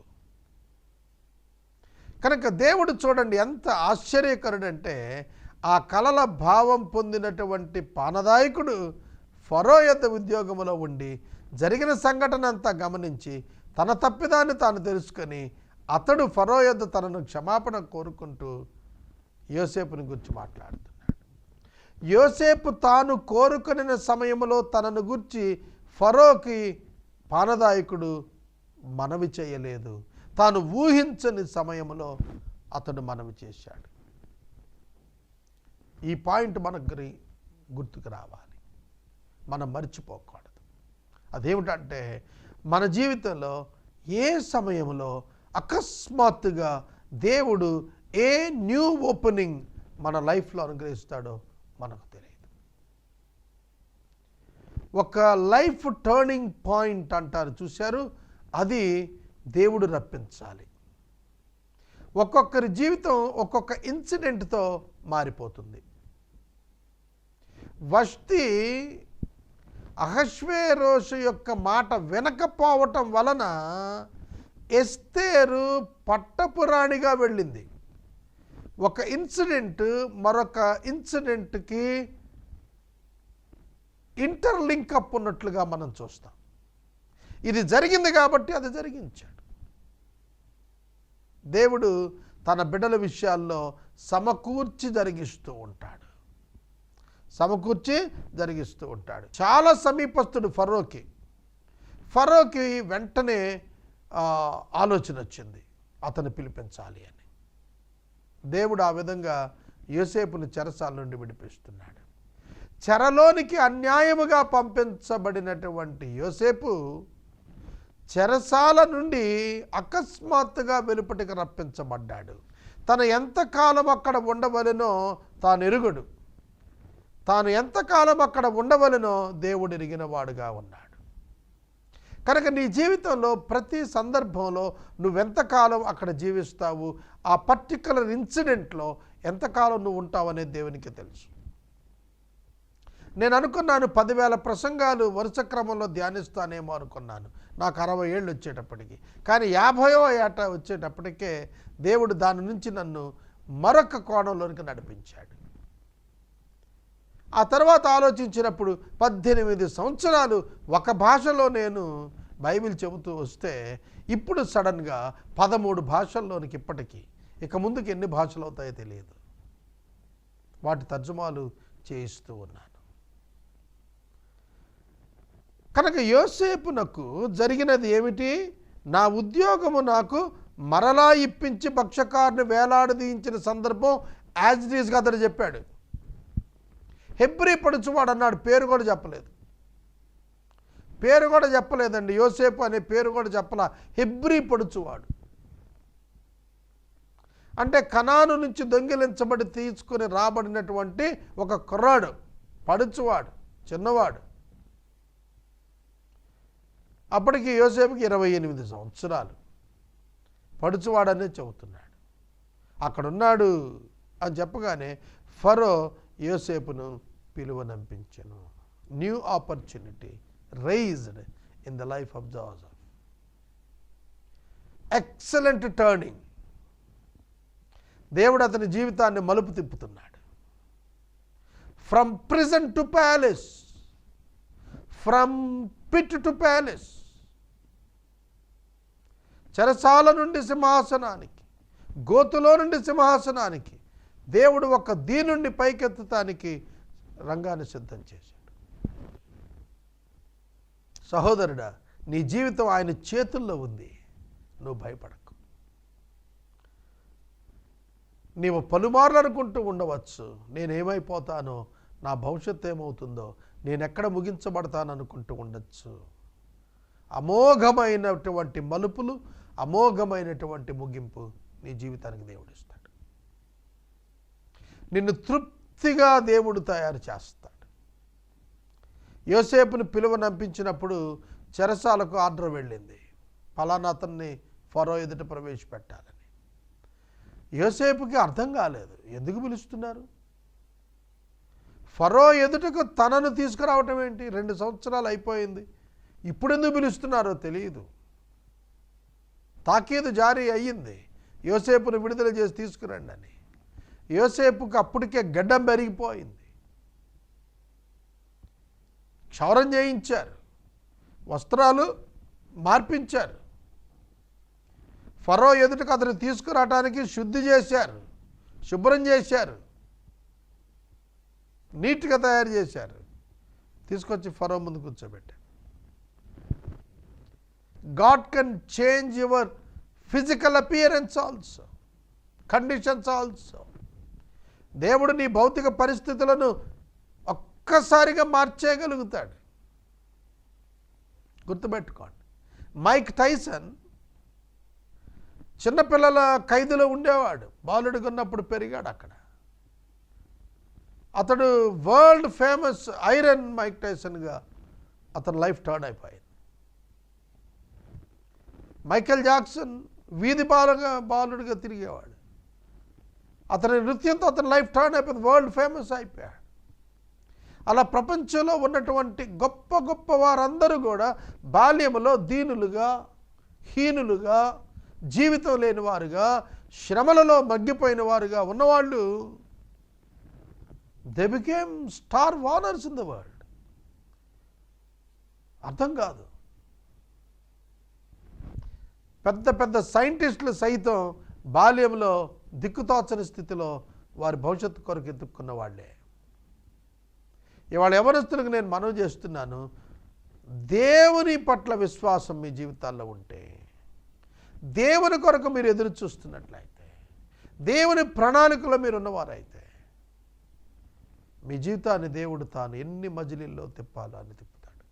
కనుక దేవుడు చూడండి ఎంత ఆశ్చర్యకరుడంటే, ఆ కలల భావం పొందినటువంటి పానదాయకుడు ఫరో యొద్ద ఉద్యోగంలో ఉండి జరిగిన సంఘటన అంతా గమనించి తన తప్పిదాన్ని తాను తెలుసుకొని అతడు ఫరో యొద్ద తనను క్షమాపణ కోరుకుంటూ యోసేపుని గురించి మాట్లాడుతున్నాడు. యోసేపు తాను కోరుకునే సమయంలో తనను గురించి ఫరోకి పానదాయకుడు మనవి చేయలేదు. తాను ఊహించని సమయంలో అతడు మనవి చేశాడు. ఈ పాయింట్ మనకు గుర్తుకు రావాలి, మనం మర్చిపోకూడదు. అదేమిటంటే, మన జీవితంలో ఏ సమయంలో అకస్మాత్తుగా దేవుడు ఏ న్యూ ఓపెనింగ్ మన లైఫ్లో అనుగ్రహిస్తాడో మనకు తెలియదు. ఒక లైఫ్ టర్నింగ్ పాయింట్ అంటారు చూశారు, అది దేవుడు రప్పించాలి. ఒక్కొక్కరి జీవితం ఒక్కొక్క ఇన్సిడెంట్తో మారిపోతుంది. వష్టి అహష్వేరోషు యొక్క మాట వినకపోవటం వలన ఎస్తేరు పట్టపురాణిగా వెళ్ళింది. ఒక ఇన్సిడెంట్ మరొక ఇన్సిడెంట్కి ఇంటర్లింక్ అప్ ఉన్నట్లుగా మనం చూస్తాం. ఇది జరిగింది కాబట్టి అది జరిగించాడు. దేవుడు తన బిడ్డల విషయాల్లో సమకూర్చి జరిగిస్తూ ఉంటాడు. సమకూర్చి జరిగిస్తూ ఉంటాడు. చాలా సమీపస్తుడు ఫరోకి వెంటనే ఆలోచన వచ్చింది, అతను పిలిపించాలి అని. దేవుడు ఆ విధంగా యోసేపును చెరసాల నుండి విడిపిస్తున్నాడు. చెరలోనికి అన్యాయముగా పంపించబడినటువంటి యోసేపు చెరసాల నుండి అకస్మాత్తుగా వెలుపటికి రప్పించబడ్డాడు. తను ఎంతకాలం అక్కడ ఉండవలెనో తాను ఎరుగడు. తాను ఎంతకాలం అక్కడ ఉండవలెనో దేవుడు ఎరిగిన వాడుగా ఉన్నాడు. కనుక నీ జీవితంలో ప్రతి సందర్భంలో నువ్వెంతకాలం అక్కడ జీవిస్తావు, ఆ పర్టికులర్ ఇన్సిడెంట్లో ఎంతకాలం నువ్వు ఉంటావు అనేది దేవునికి తెలుసు. నేను అనుకున్నాను 10,000 ప్రసంగాలు వరుస క్రమంలో ధ్యానిస్తానేమో అనుకున్నాను నాకు 60 ఏళ్ళు వచ్చేటప్పటికి. కానీ 50వ ఏట వచ్చేటప్పటికే దేవుడు దాని నుంచి నన్ను మరొక కోణంలోనికి నడిపించాడు. ఆ తర్వాత ఆలోచించినప్పుడు 18 సంవత్సరాలు ఒక భాషలో నేను బైబిల్ చెబుతూ వస్తే ఇప్పుడు సడన్గా 13 భాషల్లోనికి ఇప్పటికీ, ఇక ముందుకు ఎన్ని భాషలు అవుతాయో తెలియదు, వాటి తర్జుమాలు చేయిస్తూ ఉన్నాను. కనుక యోసేపునకు జరిగినది ఏమిటి? నా ఉద్యోగము నాకు మరలా ఇప్పించి భక్ష్యకారుని వేలాడదీయించిన సందర్భం యాజ్ ఇట్ ఈస్గా అతడు చెప్పాడు. హెబ్రీ పడుచువాడు అన్నాడు, పేరు కూడా చెప్పలేదు. పేరు కూడా చెప్పలేదండి, యోసేపు అనే పేరు కూడా చెప్పలా. హెబ్రీ పడుచువాడు అంటే కనాను నుంచి దొంగిలించబడి తీసుకుని రాబడినటువంటి ఒక కుర్రాడు, పడుచువాడు, చిన్నవాడు. అప్పటికి యోసేపుకి 28 సంవత్సరాలు. పడుచువాడనే చెబుతున్నాడు. అక్కడున్నాడు అని చెప్పగానే ఫరో యోసేపును పిలువనంపించెను. New opportunity raised in the life of Joseph. Excellent turning. దేవుడు అతని జీవితాన్ని మలుపు తిప్పుతున్నాడు. From prison to palace, from pit to palace. చెరసాల నుండి సింహాసనానికి, గోతులో నుండి సింహాసనానికి దేవుడు ఒక దీనుణ్ణి పైకెత్తటానికి రంగాన్ని సిద్ధం చేశాడు. సహోదరుడా, నీ జీవితం ఆయన చేతుల్లో ఉంది, నువ్వు భయపడకు. నీవు పలుమార్లు అనుకుంటూ ఉండవచ్చు, నేనేమైపోతానో, నా భవిష్యత్తు ఏమవుతుందో, నేనెక్కడ ముగించబడతాను అనుకుంటూ ఉండొచ్చు. అమోఘమైనటువంటి మలుపులు, అమోఘమైనటువంటి ముగింపు నీ జీవితానికి దేవుడు ఇస్తాడు. నిన్ను తృప్తిగా దేవుడు తయారు చేస్తాడు. యోసేపును పిలువనంపించినప్పుడు చెరసాలకు ఆర్డర్ వెళ్ళింది, ఫలానా అతన్ని ఫరో ఎదుట ప్రవేశపెట్టాలని. యోసేపుకి అర్థం కాలేదు, ఎందుకు పిలుస్తున్నారు? ఫరో ఎదుటకు తనను తీసుకురావటం ఏంటి? 2 సంవత్సరాలు అయిపోయింది, ఇప్పుడు ఎందుకు పిలుస్తున్నారో తెలియదు. తాకీదు జారీ అయ్యింది, యోసేపును విడుదల చేసి తీసుకురండి అని. యోసేపుకు అప్పటికే గడ్డం పెరిగిపోయింది. క్షౌరం చేయించారు, వస్త్రాలు మార్పించారు, ఫరో ఎదుటకు అతను తీసుకురావడానికి శుద్ధి చేశారు, శుభ్రం చేశారు, నీట్గా తయారు చేశారు, తీసుకొచ్చి ఫరో ముందు కూర్చోబెట్టారు. God can change your physical appearance also, conditions also. దేవుడు నీ భౌతిక పరిస్థితులను ఒక్కసారిగా మార్చేయగలుగుతాడు. గుర్తుపెట్టుకోండి, మైక్ టైసన్ చిన్నపిల్లల ఖైదులో ఉండేవాడు, బాలుడిగా ఉన్నప్పుడు పెరిగాడు అక్కడ. అతడు వరల్డ్ ఫేమస్ ఐరన్ మైక్ టైసన్గా అతని లైఫ్ టర్న్ అయిపోయింది. మైకేల్ జాక్సన్ వీధి బాలుడిగా తిరిగేవాడు, అతని నృత్యంతో అతని లైఫ్ టర్న్ అయిపోయింది, వరల్డ్ ఫేమస్ అయిపోయాడు. అలా ప్రపంచంలో ఉన్నటువంటి గొప్ప గొప్ప వారందరూ కూడా బాల్యములో దీనులుగా, హీనులుగా, జీవితం లేని వారుగా, శ్రమలలో మగ్గిపోయిన వారుగా ఉన్నవాళ్ళు they became star Warners in the world. అర్థం కాదు, పెద్ద పెద్ద సైంటిస్టులు సైతం బాల్యంలో దిక్కుతోచని స్థితిలో వారి భవిష్యత్తు కొరకు ఎత్తుక్కున్న వాళ్ళే. ఇవాళ యవనస్తులకు నేను మనవి చేస్తున్నాను, దేవుని పట్ల విశ్వాసం మీ జీవితాల్లో ఉంటే, దేవుని కొరకు మీరు ఎదురు చూస్తున్నట్లయితే, దేవుని ప్రణాళికలో మీరు ఉన్నవారైతే, మీ జీవితాన్ని దేవుడు తాను ఎన్ని మజిలీల్లో తిప్పాలో అని తిప్పుతాడు.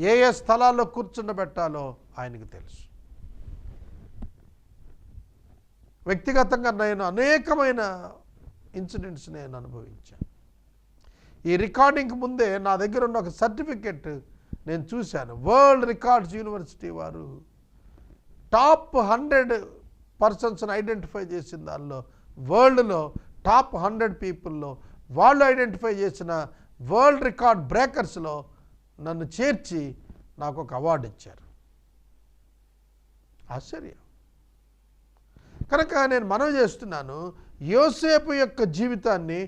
ఏ ఏ స్థలాల్లో కూర్చుండబెట్టాలో ఆయనకు తెలుసు. వ్యక్తిగతంగా నేను అనేకమైన ఇన్సిడెంట్స్ నేను అనుభవించాను. ఈ రికార్డింగ్కి ముందే నా దగ్గర ఉన్న ఒక సర్టిఫికెట్ నేను చూశాను. వరల్డ్ రికార్డ్స్ యూనివర్సిటీ వారు టాప్ 100 పర్సన్స్ని ఐడెంటిఫై చేసిన దానిలో, వరల్డ్లో టాప్ 100 పీపుల్లో వాళ్ళు ఐడెంటిఫై చేసిన వరల్డ్ రికార్డ్ బ్రేకర్స్లో నన్ను చేర్చి నాకు ఒక అవార్డు ఇచ్చారు. ఆశ్చర్యం. కనుక నేను మనవి చేస్తున్నాను, యోసేపు యొక్క జీవితాన్ని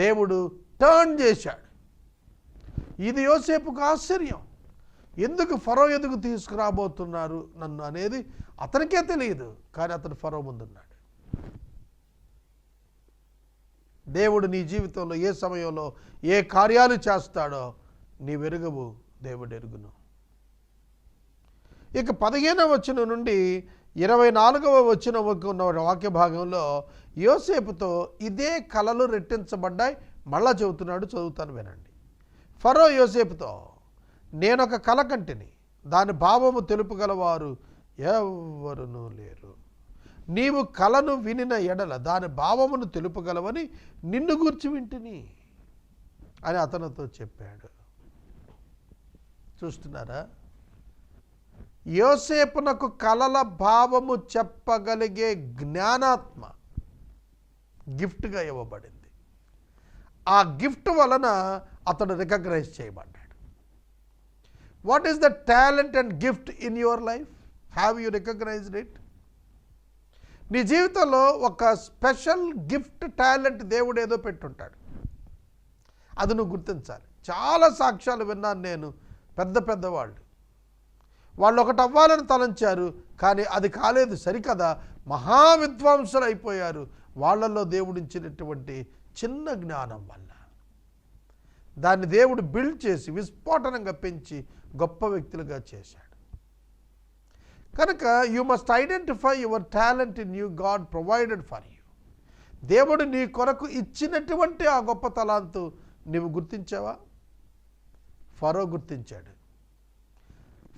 దేవుడు టర్న్ చేశాడు. ఇది యోసేపుకు ఆశ్చర్యం. ఎందుకు ఫరో ఎదుగు తీసుకురాబోతున్నారు నన్ను అనేది అతనికే తెలియదు, కానీ అతను ఫరో ముందున్నాడు. దేవుడు నీ జీవితంలో ఏ సమయంలో ఏ కార్యాలు చేస్తాడో నీవెరుగవు, దేవుడు ఎరుగును. ఇక 15వ వచనం నుండి 24వ వచనం ఉన్న వాక్య భాగంలో యోసేపుతో ఇదే కలలు రెట్టించబడ్డాయి. మళ్ళా చెబుతున్నాడు, చదువుతాను వినండి. ఫరో యోసేపుతో, నేనొక కల కంటిని, దాని భావము తెలుపగలవారు ఎవరునూ లేరు. నీవు కలను వినిన ఎడల దాని భావమును తెలుపగలవని నిన్ను గూర్చి వింటిని అని అతనితో చెప్పాడు. చూస్తున్నారా? యోసేపునకు కలల భావము చెప్పగలిగే జ్ఞానాత్మ గిఫ్ట్గా ఇవ్వబడింది. ఆ గిఫ్ట్ వలన అతడు రికగ్నైజ్ చేయబడ్డాడు. What is the talent and gift in your life? Have you recognised it? నీ జీవితంలో ఒక స్పెషల్ గిఫ్ట్, టాలెంట్ దేవుడు ఏదో పెట్టుంటాడు. అది నువ్వు గుర్తించాలి. చాలా సాక్ష్యాలు విన్నాను నేను. పెద్దవాళ్ళు వాళ్ళు ఒకటి అవ్వాలని తలంచారు, కానీ అది కాలేదు. సరికదా, మహావిద్వాంసులు అయిపోయారు. వాళ్ళల్లో దేవుడిచ్చినటువంటి చిన్న జ్ఞానం వల్ల దాన్ని దేవుడు బిల్డ్ చేసి విస్ఫోటనంగా పెంచి గొప్ప వ్యక్తులుగా చేశాడు. కనుక you must identify your talent in you, God provided for you. దేవుడు నీ కొరకు ఇచ్చినటువంటి ఆ గొప్ప తలాంతు నీవు గుర్తించావా? ఫరో గుర్తించాడు.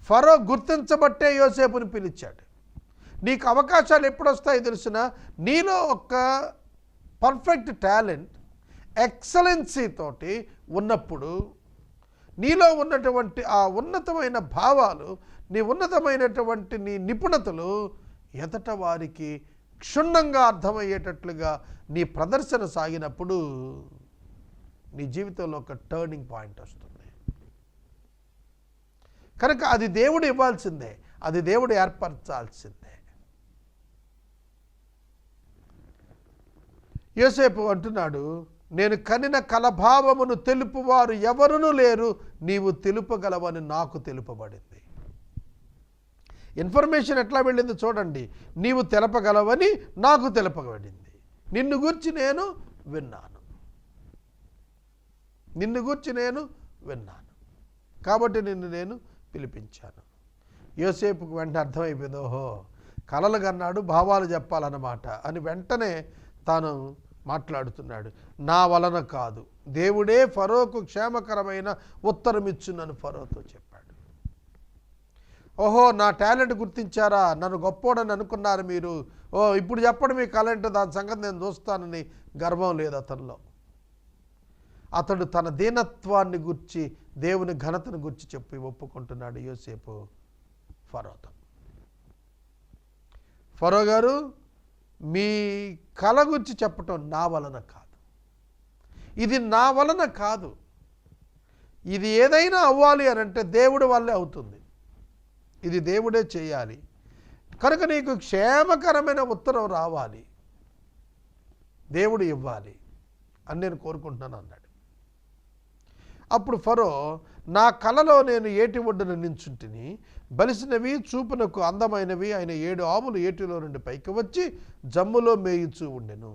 ఫరో గుర్తించబట్టే యోసేపుని పిలిచాడు. నీకు అవకాశాలు ఎప్పుడు వస్తాయో తెలిసిన, నీలో ఒక పర్ఫెక్ట్ టాలెంట్, ఎక్సలెన్సీ తోటి ఉన్నప్పుడు, నీలో ఉన్నటువంటి ఆ ఉన్నతమైన భావాలు, నీ ఉన్నతమైనటువంటి నీ నిపుణతలు ఎదట వారికి క్షుణ్ణంగా అర్థమయ్యేటట్లుగా నీ ప్రదర్శన సాగినప్పుడు నీ జీవితంలో ఒక టర్నింగ్ పాయింట్ వస్తుంది. కనుక అది దేవుడు ఇవ్వాల్సిందే, అది దేవుడు ఏర్పరచాల్సిందే. యోసేపు అంటున్నాడు, నేను కనిన కలభావమును తెలుపువారు ఎవరునూ లేరు, నీవు తెలుపగలవని నాకు తెలుపబడింది. ఇన్ఫర్మేషన్ ఎట్లా వెళ్ళింది చూడండి. నీవు తెలపగలవని నాకు తెలుపబడింది. నిన్ను గూర్చి నేను విన్నాను, కాబట్టి నిన్ను నేను పిలిపించాను. యోసేపుకు వెంటనే అర్థమైపోయింది, ఓహో కలలు కన్నాడు, భావాలు చెప్పాలన్నమాట అని వెంటనే తాను మాట్లాడుతున్నాడు. నా వలన కాదు, దేవుడే ఫరోకు క్షేమకరమైన ఉత్తరం ఇచ్చునని ఫరోతో చెప్పాడు. ఓహో నా టాలెంట్ గుర్తించారా, నన్ను గొప్పోడని అనుకున్నారు మీరు, ఇప్పుడు చెప్పండి మీ కలెంట్, దాని సంగతి నేను చూస్తానని గర్వం లేదు అతనిలో. అతడు తన దీనత్వాన్ని గుర్చి, దేవుని ఘనతను గుర్చి చెప్పి ఒప్పుకుంటున్నాడు యోసేపు ఫరోతో. ఫరో గారు, మీ కల గురించి చెప్పటం నా వలన కాదు, ఇది నా వలన కాదు, ఇది ఏదైనా అవ్వాలి అని అంటే దేవుడి వల్లే అవుతుంది, ఇది దేవుడే చేయాలి, కనుక నీకు క్షేమకరమైన ఉత్తరం రావాలి, దేవుడు ఇవ్వాలి అని నేను కోరుకుంటున్నాను అన్నాడు. అప్పుడు ఫరో, నా కలలో నేను ఏటి ఒడ్డున నించుంటిని, బలిసినవి చూపునకు అందమైనవి ఆయన 7 ఆవులు ఏటిలో నుండి పైకి వచ్చి జమ్ములో మేయుచూ ఉండెను.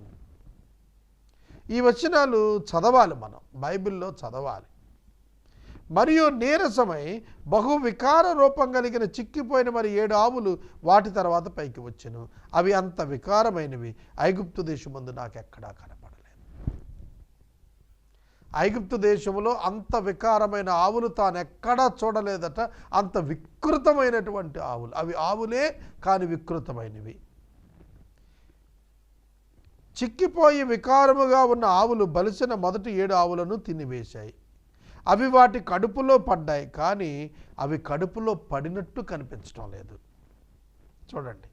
ఈ వచనాలు చదవాలి, మనం బైబిల్లో చదవాలి. మరియు నీరసమై బహు వికార రూపం కలిగిన చిక్కిపోయిన మరి 7 ఆవులు వాటి తర్వాత పైకి వచ్చెను. అవి అంత వికారమైనవి, ఐగుప్తు దేశమందు నాకెక్కడా కనపడలేదు. ఐగుప్తు దేశంలో అంత వికారమైన ఆవులు తాను ఎక్కడా చూడలేదట. అంత వికృతమైనటువంటి ఆవులు. అవి ఆవులే కానీ వికృతమైనవి. చిక్కిపోయి వికారముగా ఉన్న ఆవులు బలిసిన మొదటి 7 ఆవులను తినివేశాయి. అవి వాటి కడుపులో పడ్డాయి, కానీ అవి కడుపులో పడినట్టు కనిపించడం లేదు. చూడండి,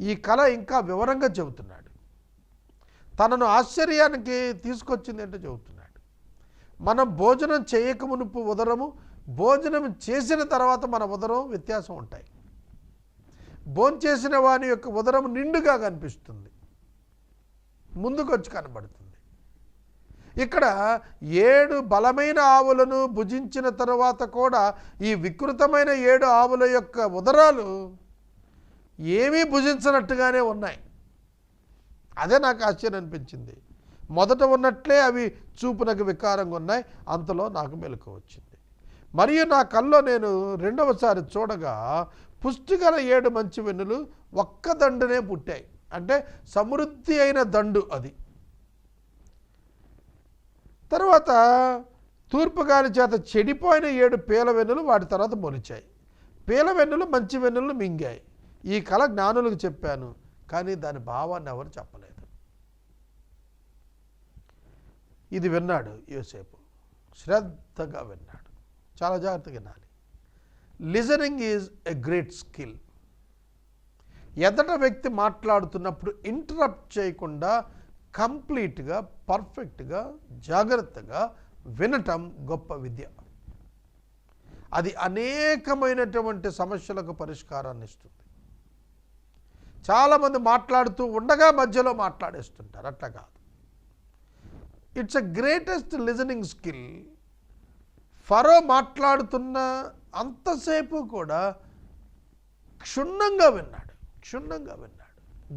ఈ కళ ఇంకా వివరంగా చెబుతున్నాడు. తనను ఆశ్చర్యానికి తీసుకొచ్చింది అంటే చెబుతున్నాడు. మనం భోజనం చేయక మునుపు ఉదరము, భోజనం చేసిన తర్వాత మన ఉదరం వ్యత్యాసం ఉంటాయి. భోంచేసిన వాని యొక్క ఉదరం నిండుగా కనిపిస్తుంది, ముందుకొచ్చి కనబడుతుంది. ఇక్కడ 7 బలమైన ఆవులను భుజించిన తరువాత కూడా ఈ వికృతమైన 7 ఆవుల యొక్క ఉదరాలు ఏమీ భుజించినట్టుగానే ఉన్నాయి. అదే నాకు ఆశ్చర్యం అనిపించింది. మొదట ఉన్నట్లే అవి చూపునకు వికారంగా ఉన్నాయి. అంతలో నాకు మెలకువ వచ్చింది. మరియు నా కల్లో నేను రెండవసారి చూడగా పుష్టిగల 7 మంచి వెన్నులు ఒక్క దండునే పుట్టాయి. అంటే సమృద్ధి అయిన దండు అది. తర్వాత తూర్పుగాలి చేత చెడిపోయిన 7 పీల వెన్నులు వాటి తర్వాత మొలిచాయి. పీల వెన్నులు మంచి వెన్నులను మింగాయి. ఈ కళ జ్ఞానులకు చెప్పాను, కానీ దాని భావాన్ని ఎవరు చెప్పలేదు. ఇది విన్నాడు యోసేపు, శ్రద్ధగా విన్నాడు. చాలా జాగ్రత్తగా వినాలి. Listening is a great skill. ఎదట వ్యక్తి మాట్లాడుతున్నప్పుడు ఇంటరప్ట్ చేయకుండా కంప్లీట్గా, పర్ఫెక్ట్గా, జాగ్రత్తగా వినటం గొప్ప విద్య. అది అనేకమైనటువంటి సమస్యలకు పరిష్కారాన్ని ఇస్తుంది. చాలామంది మాట్లాడుతూ ఉండగా మధ్యలో మాట్లాడేస్తుంటారు. అట్లా కాదు. It's a greatest listening skill. ఫరో మాట్లాడుతున్న అంతసేపు కూడా క్షుణ్ణంగా విన్నాడు,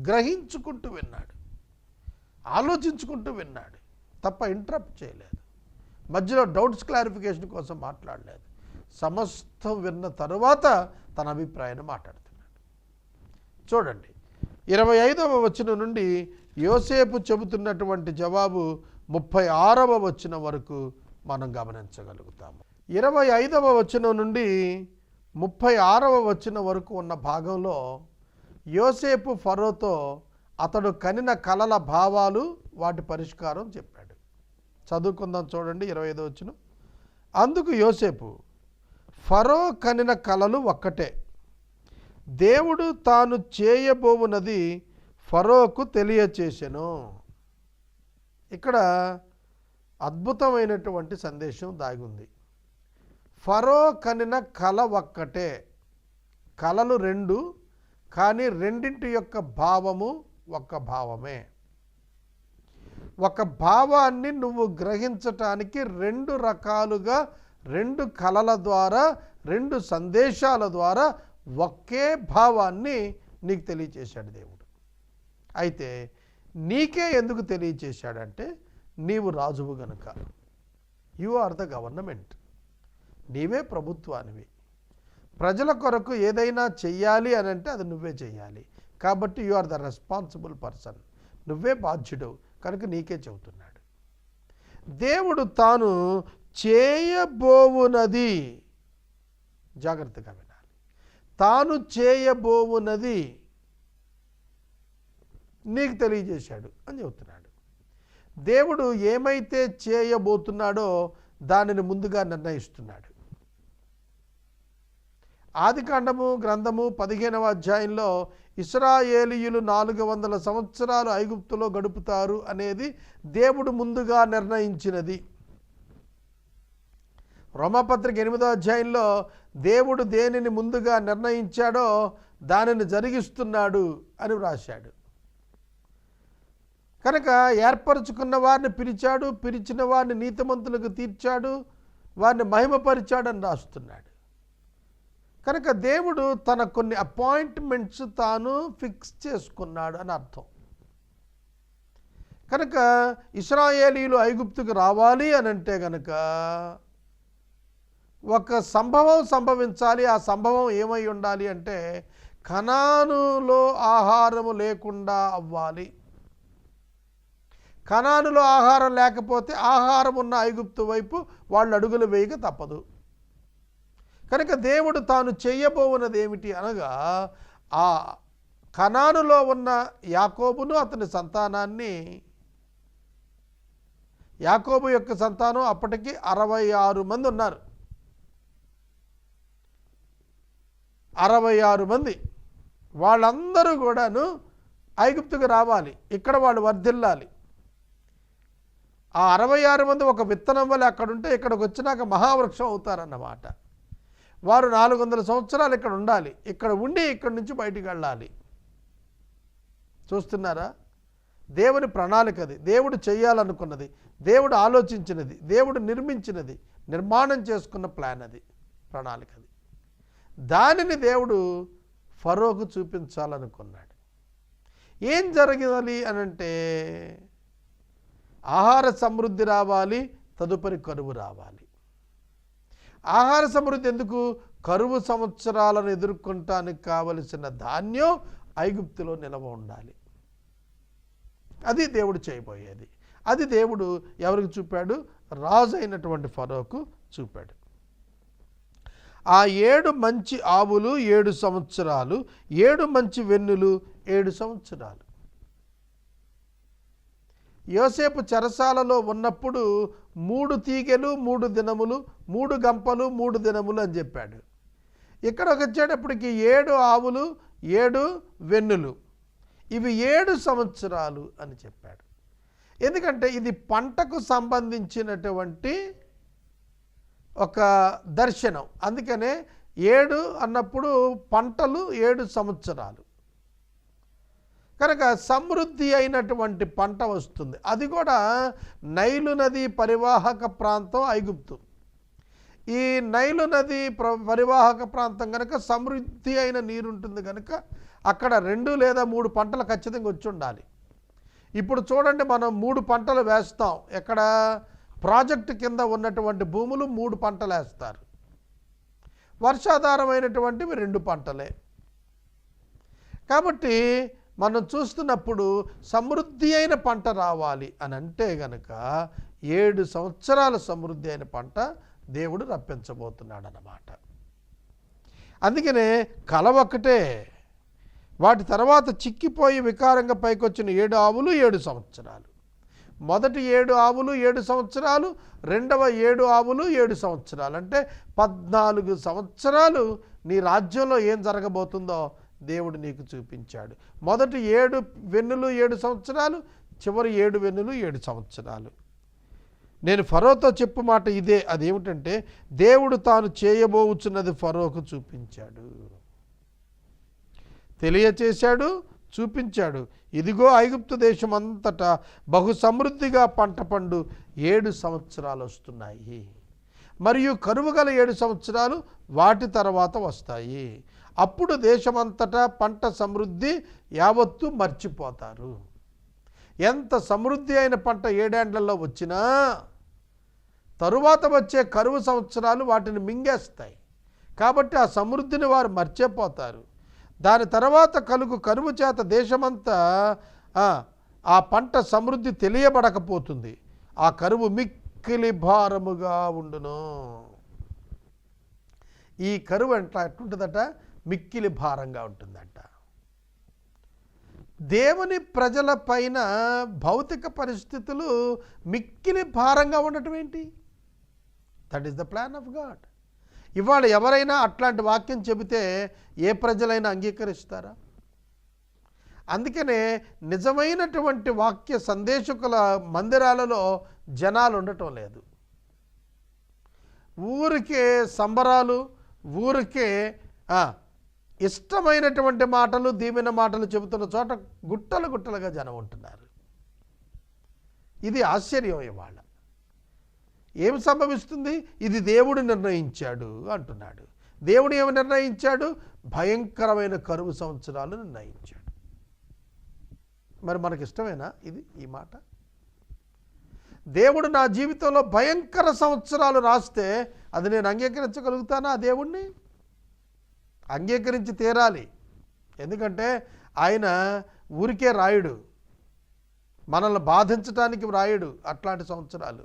గ్రహించుకుంటూ విన్నాడు, ఆలోచించుకుంటూ విన్నాడు తప్ప ఇంటరప్ట్ చేయలేదు. మధ్యలో డౌట్స్ క్లారిఫికేషన్ కోసం మాట్లాడలేదు. సమస్తం విన్న తరువాత తన అభిప్రాయాన్ని మాట్లాడుతున్నాడు. చూడండి, 25వ వచనం నుండి యోసేపు చెబుతున్నటువంటి జవాబు 36వ వచనం వరకు మనం గమనించగలుగుతాము. 25వ వచనం నుండి 36వ వచనం వరకు ఉన్న భాగంలో యోసేపు ఫరోతో అతడు కనిన కలల భావాలు, వాటి పరిష్కారం చెప్పాడు. చదువుకుందాం, చూడండి 25వ వచనం. అందుకు యోసేపు, ఫరో కనిన కలలు ఒక్కటే, దేవుడు తాను చేయబోవునది ఫరోకు తెలియచేసెను. ఇక్కడ అద్భుతమైనటువంటి సందేశం దాగి ఉంది. ఫరో కనిన కల ఒక్కటే, కలలు 2, కానీ రెండింటి యొక్క భావము ఒక్క భావమే. ఒక భావాన్ని నువ్వు గ్రహించటానికి 2 రకాలుగా, 2 కలల ద్వారా, 2 సందేశాల ద్వారా ఒకే భావాన్ని నీకు తెలియచేశాడు దేవుడు. అయితే నీకే ఎందుకు తెలియచేశాడంటే, నీవు రాజువు గనుక. You are the government. నీవే ప్రభుత్వానివి. ప్రజల కొరకు ఏదైనా చెయ్యాలి అని అంటే అది నువ్వే చెయ్యాలి. కాబట్టి you are the responsible person. నువ్వే బాధ్యుడు కనుక నీకే చెబుతున్నాడు. దేవుడు తాను చేయబోవునది, జాగ్రత్తగా వినాలి, తాను చేయబోవునది నీకు తెలియజేశాడు అని చెబుతున్నాడు. దేవుడు ఏమైతే చేయబోతున్నాడో దానిని ముందుగా నిర్ణయిస్తున్నాడు. ఆదికాండము గ్రంథము 15వ అధ్యాయంలో ఇశ్రాయేలీయులు 400 సంవత్సరాలు ఐగుప్తులో గడుపుతారు అనేది దేవుడు ముందుగా నిర్ణయించినది. రోమాపత్రిక 8వ అధ్యాయంలో దేవుడు దేనిని ముందుగా నిర్ణయించాడో దానిని జరిగిస్తున్నాడు అని వ్రాశాడు. కనుక ఏర్పరచుకున్న వారిని పిలిచాడు, పిలిచిన వారిని నీతిమంతులకు తీర్చాడు, వారిని మహిమపరిచాడని రాస్తున్నాడు. కనుక దేవుడు తన కొన్ని అపాయింట్మెంట్స్ తాను ఫిక్స్ చేసుకున్నాడు అని అర్థం. కనుక ఇశ్రాయేలీయులు ఐగుప్తుకు రావాలి అని అంటే కనుక ఒక సంభవం సంభవించాలి. ఆ సంభవం ఏమై ఉండాలి అంటే కనానులో ఆహారము లేకుండా అవ్వాలి. కనానులో ఆహారం లేకపోతే ఆహారం ఉన్న ఐగుప్తు వైపు వాళ్ళు అడుగులు వేయక తప్పదు. కనుక దేవుడు తాను చేయబోవున్నది ఏమిటి అనగా ఆ కనానులో ఉన్న యాకోబును అతని సంతానాన్ని, యాకోబు యొక్క సంతానం అప్పటికి 66 మంది ఉన్నారు. 66 మంది వాళ్ళందరూ కూడాను ఐగుప్తుకు రావాలి. ఇక్కడ వాళ్ళు వర్ధిల్లాలి. ఆ 66 మంది ఒక విత్తనం వల్ల అక్కడుంటే ఇక్కడికి వచ్చినాక మహావృక్షం అవుతారన్నమాట. వారు 400 సంవత్సరాలు ఇక్కడ ఉండాలి. ఇక్కడ ఉండి ఇక్కడి నుంచి బయటికి వెళ్ళాలి. చూస్తున్నారా? దేవుని ప్రణాళిక అది. దేవుడు చేయాలనుకున్నది, దేవుడు ఆలోచించినది, దేవుడు నిర్మించినది, నిర్మాణం చేసుకున్న ప్లాన్ అది, ప్రణాళిక అది. దానిని దేవుడు ఫరోకు చూపించాలనుకున్నాడు. ఏం జరగాలి అనంటే ఆహార సమృద్ధి రావాలి, తదుపరి కరువు రావాలి. ఆహార సమృద్ధి ఎందుకు? కరువు సంవత్సరాలను ఎదుర్కొంటానికి కావలసిన ధాన్యం ఐగుప్తులో నిల్వ ఉండాలి. అది దేవుడు చేయబోయేది. అది దేవుడు ఎవరికి చూపాడు? రాజు అయినటువంటి ఫరోకు చూపాడు. ఆ 7 మంచి ఆవులు 7 సంవత్సరాలు, 7 మంచి వెన్నులు 7 సంవత్సరాలు. యోసేపు చెరసాలలో ఉన్నప్పుడు 3 తీగెలు 3 దినములు, 3 గంపలు 3 దినములు అని చెప్పాడు. ఇక్కడికి వచ్చేటప్పటికి 7 ఆవులు 7 వెన్నులు, ఇవి 7 సంవత్సరాలు అని చెప్పాడు. ఎందుకంటే ఇది పంటకు సంబంధించినటువంటి ఒక దర్శనం. అందుకనే 7 అన్నప్పుడు పంటలు 7 సంవత్సరాలు. కనుక సమృద్ధి అయినటువంటి పంట వస్తుంది. అది కూడా నైలు నది పరివాహక ప్రాంతం ఐగుప్తు. ఈ నైలు నది పరివాహక ప్రాంతం కనుక సమృద్ధి అయిన నీరు ఉంటుంది కనుక అక్కడ 2 లేదా 3 పంటలు ఖచ్చితంగా వచ్చి ఉండాలి. ఇప్పుడు చూడండి, మనం 3 పంటలు వేస్తాం. ఎక్కడ? ప్రాజెక్టు కింద ఉన్నటువంటి భూములు 3 పంటలు వేస్తారు. వర్షాధారమైనటువంటివి 2 పంటలే. కాబట్టి మనం చూస్తున్నప్పుడు సమృద్ధి అయిన పంట రావాలి అని అంటే గనక 7 సంవత్సరాల సమృద్ధి అయిన పంట దేవుడు రప్పించబోతున్నాడు అన్నమాట. అందుకనే కల ఒక్కటే. వాటి తర్వాత చిక్కిపోయి వికారంగా పైకొచ్చిన 7 ఆవులు 7 సంవత్సరాలు. మొదటి 7 ఆవులు 7 సంవత్సరాలు, రెండవ 7 ఆవులు 7 సంవత్సరాలు. అంటే 14 సంవత్సరాలు నీ రాజ్యంలో ఏం జరగబోతుందో దేవుడు నీకు చూపించాడు. మొదటి 7 వెన్నులు 7 సంవత్సరాలు, చివరి 7 వెన్నులు 7 సంవత్సరాలు. నేను ఫరోతో చెప్పు మాట ఇదే. అదేమిటంటే దేవుడు తాను చేయబోచున్నది ఫరోకు చూపించాడు, తెలియచేశాడు, చూపించాడు. ఇదిగో ఐగుప్తు దేశం అంతటా బహు సమృద్ధిగా పంట పండు 7 సంవత్సరాలు వస్తున్నాయి, మరియు కరువు గల 7 సంవత్సరాలు వాటి తర్వాత వస్తాయి. అప్పుడు దేశమంతటా పంట సమృద్ధి యావత్తు మర్చిపోతారు. ఎంత సమృద్ధి అయిన పంట 7 ఏండ్లలో వచ్చినా తరువాత వచ్చే కరువు సంవత్సరాలు వాటిని మింగేస్తాయి. కాబట్టి ఆ సమృద్ధిని వారు మర్చిపోతారు. దాని తర్వాత కలుగు కరువు చేత దేశమంతా ఆ పంట సమృద్ధి తెలియబడకపోతుంది. ఆ కరువు మిక్కిలి భారముగా ఉండును. ఈ కరువు ఎట్లుంటుందట? మిక్కిలి భారంగా ఉంటుందట. దేవుని ప్రజల పైన భౌతిక పరిస్థితులు మిక్కిలి భారంగా ఉండటం ఏంటి? That is the plan of God. ఇవాళ ఎవరైనా అట్లాంటి వాక్యం చెబితే ఏ ప్రజలైనా అంగీకరిస్తారా? అందుకనే నిజమైనటువంటి వాక్య సందేశకుల మందిరాలలో జనాలు ఉండటం లేదు. ఊరికే సంబరాలు, ఊరికే ఇష్టమైనటువంటి మాటలు, దీవెన మాటలు చెబుతున్న చోట గుట్టలు గుట్టలుగా జనం ఉంటున్నారు. ఇది ఆశ్చర్యం. ఇవాళ ఏం సంభవిస్తుంది? ఇది దేవుడు నిర్ణయించాడు అంటున్నాడు. దేవుడు ఏమి నిర్ణయించాడు? భయంకరమైన కరువు సంవత్సరాలు నిర్ణయించాడు. మరి మనకి ఇష్టమేనా ఇది? ఈ మాట దేవుడు నా జీవితంలో భయంకర సంవత్సరాలు రాస్తే అది నేను అంగీకరించగలుగుతానా? ఆ దేవుణ్ణి అంగీకరించి తీరాలి. ఎందుకంటే ఆయన ఊరికే రాయుడు, మనల్ని బాధించడానికి రాయుడు. అట్లాంటి సంవత్సరాలు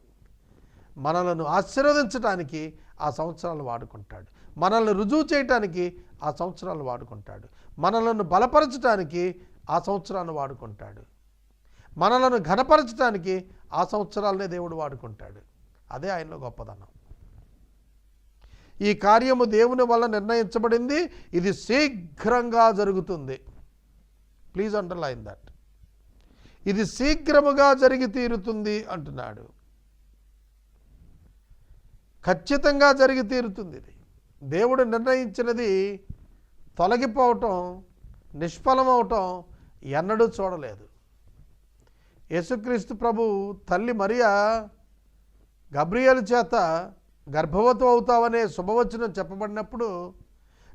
మనలను ఆశీర్వదించడానికి ఆ సంవత్సరాలు వాడుకుంటాడు. మనల్ని రుజువు చేయటానికి ఆ సంవత్సరాలు వాడుకుంటాడు. మనలను బలపరచడానికి ఆ సంవత్సరాలను వాడుకుంటాడు. మనలను ఘనపరచడానికి ఆ సంవత్సరాలనే దేవుడు వాడుకుంటాడు. అదే ఆయనలో గొప్పదనం. ఈ కార్యము దేవుని వల్ల నిర్ణయించబడింది, ఇది శీఘ్రంగా జరుగుతుంది. Please underline that. ఇది శీఘ్రముగా జరిగి తీరుతుంది అంటున్నాడు. ఖచ్చితంగా జరిగి తీరుతుంది. ఇది దేవుడు నిర్ణయించినది తొలగిపోవటం, నిష్ఫలమవటం ఎన్నడూ చూడలేదు. యేసుక్రీస్తు ప్రభు తల్లి మరియా గబ్రియేలు చేత గర్భవతి అవుతావనే శుభవచనం చెప్పబడినప్పుడు,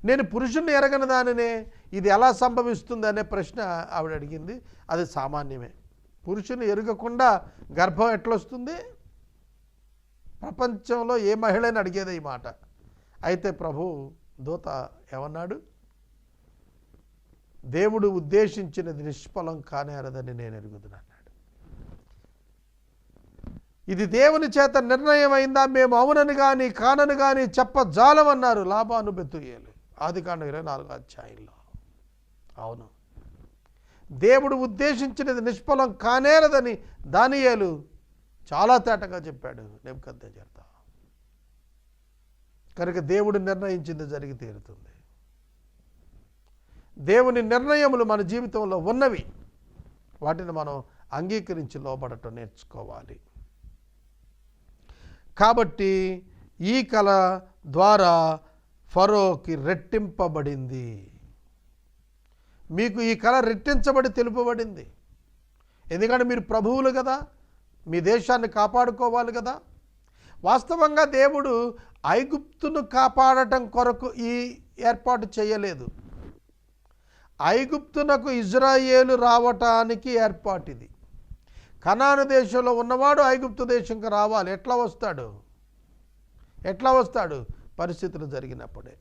నేను పురుషుణ్ణి ఎరగని దానినే ఇది ఎలా సంభవిస్తుంది అనే ప్రశ్న ఆవిడ అడిగింది. అది సామాన్యమే. పురుషుని ఎరగకుండా గర్భం ఎట్లొస్తుంది? ప్రపంచంలో ఏ మహిళని అడిగేదే ఈ మాట. అయితే ప్రభు దూత ఏమన్నాడు? దేవుడు ఉద్దేశించినది నిష్ఫలం కానేరదని నేను ఎరుగుదునన్నాడు. ఇది దేవుని చేత నిర్ణయమైందా? మేము అవునని కానీ కానని కానీ చెప్పజాలమన్నారు లాబాను బెతుయేలు, ఆదికాండం 24వ అధ్యాయంలో. అవును, దేవుడు ఉద్దేశించినది నిష్ఫలం కానేరదని దానియేలు చాలా తేటగా చెప్పాడు నెబుకద్నెజరుతో. కనుక దేవుడు నిర్ణయించింది జరిగి తీరుతుంది. దేవుని నిర్ణయములు మన జీవితంలో ఉన్నవి, వాటిని మనం అంగీకరించి లోబడటం నేర్చుకోవాలి. కాబట్టి ఈ కళ ద్వారా ఫరోకి రెట్టింపబడింది. మీకు ఈ కళ రెట్టించబడి తెలుపబడింది. ఎందుకంటే మీరు ప్రభువులు కదా, మీ దేశాన్ని కాపాడుకోవాలి కదా. వాస్తవంగా దేవుడు ఐగుప్తును కాపాడటం కొరకు ఈ ఏర్పాటు చేయలేదు. ఐగుప్తునకు ఇజ్రాయేలు రావటానికి ఏర్పాటు ఇది. కనాను దేశంలో ఉన్నవాడు ఐగుప్తు దేశంకి రావాలి. ఎట్లా వస్తాడు? పరిస్థితులు జరిగినప్పుడే.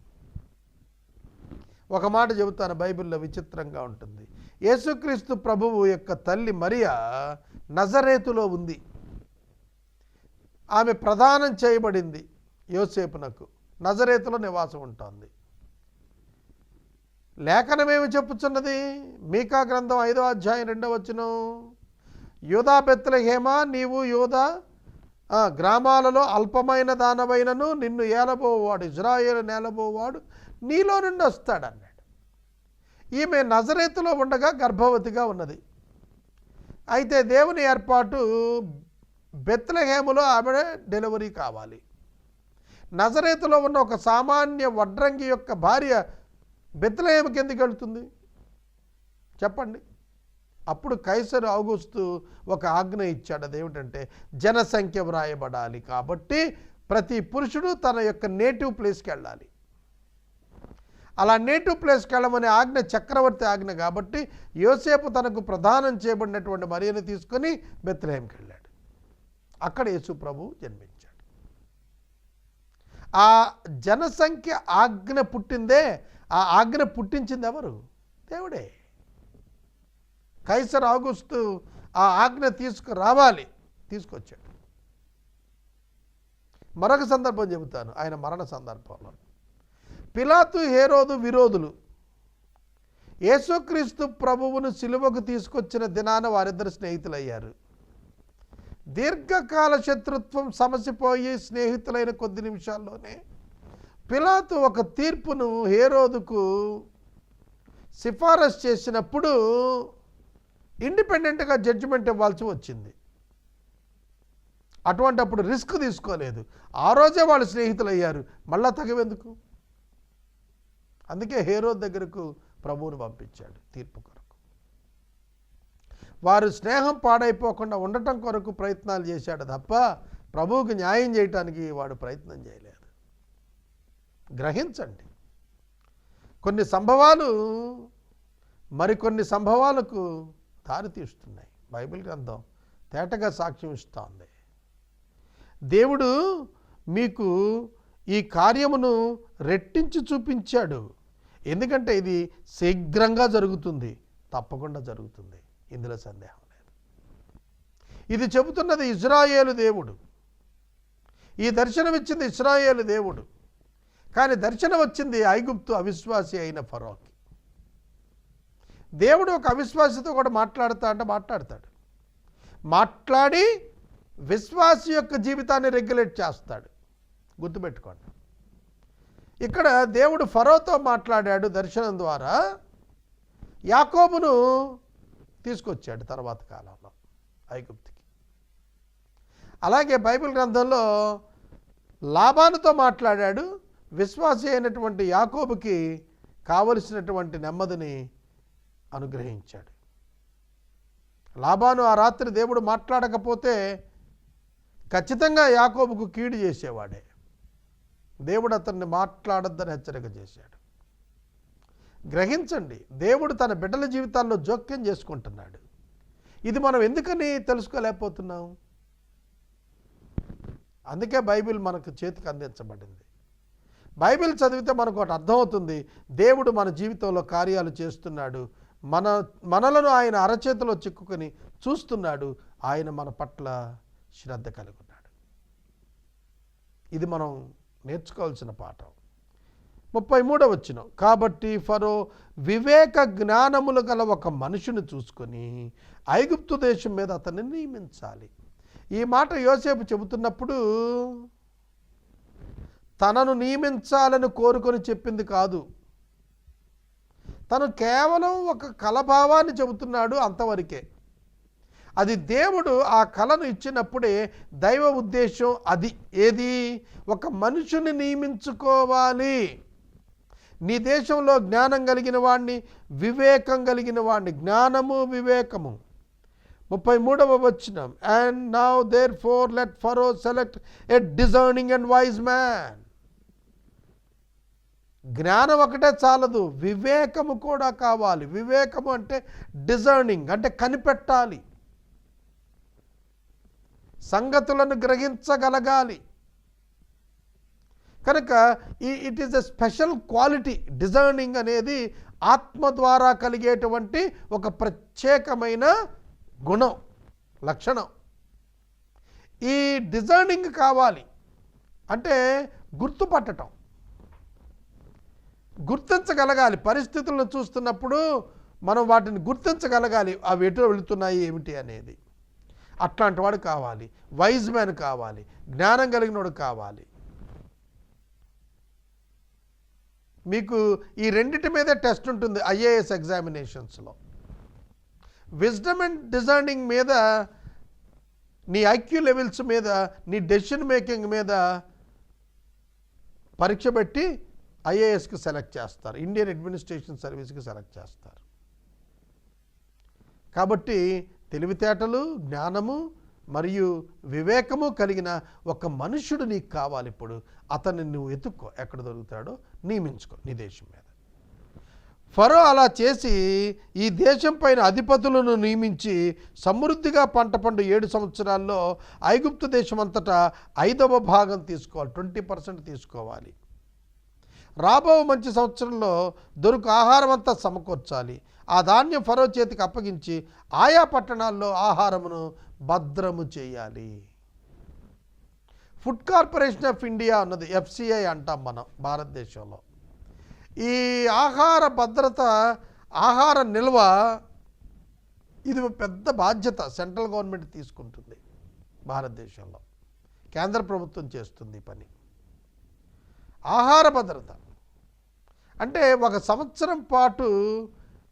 ఒక మాట చెబుతాను, బైబిల్లో విచిత్రంగా ఉంటుంది. యేసుక్రీస్తు ప్రభువు యొక్క తల్లి మరియా నజరేతులో ఉంది. ఆమె ప్రదానం చేయబడింది యోసేపునకు. నజరేతులో నివాసం ఉంటుంది. లేఖనమేమి చెప్పుచున్నది? మీకా గ్రంథం 5వ అధ్యాయం 2వ వచనం, యూదా బెత్లెహేమా, నీవు యూదా గ్రామాలలో అల్పమైన దానవైనను నిన్ను ఏలబోవాడు, ఇజ్రాయేలు నేలబోవాడు నీలో నుండి వస్తాడన్నాడు. ఈమె నజరేతులో ఉండగా గర్భవతిగా ఉన్నది. అయితే దేవుని ఏర్పాటు బెత్లెహేములో ఆమె డెలివరీ కావాలి. నజరేతులో ఉన్న ఒక సామాన్య వడ్రంగి యొక్క భార్య బెత్లెహేముకి ఎందుకు వెళుతుంది చెప్పండి? అప్పుడు కైసరు ఔగుస్తు ఒక ఆజ్ఞ ఇచ్చాడు. అదేమిటంటే జనసంఖ్య వ్రాయబడాలి కాబట్టి ప్రతి పురుషుడు తన యొక్క నేటివ్ ప్లేస్కి వెళ్ళాలి. అలా నేటివ్ ప్లేస్కి వెళ్ళమనే ఆజ్ఞ చక్రవర్తి ఆజ్ఞ కాబట్టి యోసేపు తనకు ప్రదానం చేయబడినటువంటి మరియను తీసుకొని బెత్లెహేంకి వెళ్ళాడు. అక్కడ యేసు ప్రభు జన్మించాడు. ఆ జనసంఖ్య ఆజ్ఞ పుట్టిందే, ఆ ఆజ్ఞ పుట్టించింది ఎవరు? దేవుడే. కైసర్ ఆగుస్తు ఆ ఆజ్ఞ తీసుకురావాలి, తీసుకొచ్చాడు. మరొక సందర్భం చెబుతాను. ఆయన మరణ సందర్భంలో పిలాతు హేరోదు విరోధులు యేసుక్రీస్తు ప్రభువును సిలువకు తీసుకొచ్చిన దినాన వారిద్దరు స్నేహితులయ్యారు. దీర్ఘకాల శత్రుత్వం సమసిపోయి స్నేహితులైన కొద్ది నిమిషాల్లోనే పిలాతు ఒక తీర్పును హేరోదుకు సిఫారసు చేసినప్పుడు ఇండిపెండెంట్గా జడ్జిమెంట్ ఇవ్వాల్సి వచ్చింది. అటువంటప్పుడు రిస్క్ తీసుకోలేదు. ఆ రోజే వాళ్ళు స్నేహితులు అయ్యారు, మళ్ళా తగవెందుకు? అందుకే హేరోదు దగ్గరకు ప్రభువును పంపించాడు తీర్పు కొరకు. వారు స్నేహం పాడైపోకుండా ఉండటం కొరకు ప్రయత్నాలు చేశాడు తప్ప ప్రభువుకు న్యాయం చేయటానికి వాడు ప్రయత్నం చేయలేదు. గ్రహించండి, కొన్ని సంభవాలు మరికొన్ని సంభవాలకు దారితీస్తున్నాయి. బైబిల్ గ్రంథం తేటగా సాక్ష్యం ఇస్తోంది. దేవుడు మీకు ఈ కార్యమును రెట్టించి చూపించాడు. ఎందుకంటే ఇది శీఘ్రంగా జరుగుతుంది, తప్పకుండా జరుగుతుంది, ఇందులో సందేహం లేదు. ఇది చెబుతున్నది ఇశ్రాయేలు దేవుడు. ఈ దర్శనం ఇచ్చింది ఇశ్రాయేలు దేవుడు. కానీ దర్శనం వచ్చింది ఐగుప్తు అవిశ్వాసి అయిన ఫరోకి. దేవుడు ఒక అవిశ్వాసితో కూడా మాట్లాడతాడు. మాట్లాడి విశ్వాసి యొక్క జీవితాన్ని రెగ్యులేట్ చేస్తాడు. గుర్తుపెట్టుకోండి, ఇక్కడ దేవుడు ఫరోతో మాట్లాడాడు దర్శనం ద్వారా, యాకోబును తీసుకొచ్చాడు తర్వాత కాలంలో ఐగుప్తుకి. అలాగే బైబిల్ గ్రంథంలో లాబానుతో మాట్లాడాడు, విశ్వాసి అయినటువంటి యాకోబుకి కావలసినటువంటి నెమ్మదిని అనుగ్రహించాడు. లాబాను ఆ రాత్రి దేవుడు మాట్లాడకపోతే ఖచ్చితంగా యాకోబుకు కీడు చేసేవాడే. దేవుడు అతన్ని మాట్లాడొద్దని హెచ్చరిక చేశాడు. గ్రహించండి, దేవుడు తన బిడ్డల జీవితాల్లో జోక్యం చేసుకుంటున్నాడు. ఇది మనం ఎందుకని తెలుసుకోలేకపోతున్నాం? అందుకే బైబిల్ మనకు చేతికి అందించబడింది. బైబిల్ చదివితే మనకు ఒకటి అర్థమవుతుంది, దేవుడు మన జీవితంలో కార్యాలు చేస్తున్నాడు. మనలను ఆయన అరచేతిలో చిక్కుకొని చూస్తున్నాడు. ఆయన మన పట్ల శ్రద్ధ కలిగి ఉన్నాడు. ఇది మనం నేర్చుకోవాల్సిన పాఠం. 33వ వచనం, కాబట్టి ఫరో వివేక జ్ఞానములు గల ఒక మనుషుని చూసుకొని ఐగుప్తు దేశం మీద అతన్ని నియమించాలి. ఈ మాట యోసేపు చెబుతున్నప్పుడు తనను నియమించాలని కోరుకొని చెప్పింది కాదు. తను కేవలం ఒక కలభావాన్ని చెబుతున్నాడు, అంతవరకే. అది దేవుడు ఆ కళను ఇచ్చినప్పుడే దైవ ఉద్దేశం అది. ఏది? ఒక మనుషుని నియమించుకోవాలి. నీ దేశంలో జ్ఞానం కలిగిన వాడిని, వివేకం కలిగిన వాడిని. జ్ఞానము, వివేకము. 33వ వచనం, and now therefore let Pharaoh select a discerning and wise man. జ్ఞానం ఒకటే చాలదు, వివేకము కూడా కావాలి. వివేకము అంటే డిజర్నింగ్, అంటే కనిపెట్టాలి, సంగతులను గ్రహించగలగాలి. కనుక it is a special quality. Discerning అనేది ఆత్మ ద్వారా కలిగేటువంటి ఒక ప్రత్యేకమైన గుణం, లక్షణం. ఈ డిజర్నింగ్ కావాలి అంటే గుర్తుపట్టడం, గుర్తించగలగాలి. పరిస్థితులను చూస్తున్నప్పుడు మనం వాటిని గుర్తించగలగాలి, అవి ఎటు వెళుతున్నాయి ఏమిటి అనేది. అట్లాంటి వాడు కావాలి. వైజ్ మ్యాన్ కావాలి, జ్ఞానం కలిగిన వాడు కావాలి. మీకు ఈ రెండిటి మీదే టెస్ట్ ఉంటుంది ఐఏఎస్ ఎగ్జామినేషన్స్లో. విజ్డమ్ అండ్ డిజర్నింగ్ మీద, నీ ఐక్యూ లెవెల్స్ మీద, నీ డెసిషన్ మేకింగ్ మీద పరీక్ష పెట్టి ఐఏఎస్కి సెలెక్ట్ చేస్తారు, ఇండియన్ అడ్మినిస్ట్రేషన్ సర్వీస్కి సెలెక్ట్ చేస్తారు. కాబట్టి తెలివితేటలు, జ్ఞానము మరియు వివేకము కలిగిన ఒక మనుష్యుడు నీకు కావాలి. ఇప్పుడు అతన్ని నువ్వు ఎత్తుక్కో, ఎక్కడ దొరుకుతాడో నియమించుకో నీ దేశం మీద. ఫరో అలా చేసి ఈ దేశం పైన అధిపతులను నియమించి సమృద్ధిగా పంట పండు 7 సంవత్సరాల్లో ఐగుప్తు దేశం అంతటా 5వ భాగం తీసుకోవాలి, 20% తీసుకోవాలి. రాబో మంచి సంవత్సరంలో దొరుకు ఆహారం అంతా సమకూర్చాలి. ఆ ధాన్యం ఫరో చేతికి అప్పగించి ఆయా పట్టణాల్లో ఆహారమును భద్రము చేయాలి. ఫుడ్ కార్పొరేషన్ ఆఫ్ ఇండియా ఉన్నది, FCI అంటాం మనం భారతదేశంలో. ఈ ఆహార భద్రత, ఆహార నిల్వ, ఇది పెద్ద బాధ్యత సెంట్రల్ గవర్నమెంట్ తీసుకుంటుంది. భారతదేశంలో కేంద్ర ప్రభుత్వం చేస్తుంది ఈ పని. ఆహార భద్రత అంటే 1 సంవత్సరం పాటు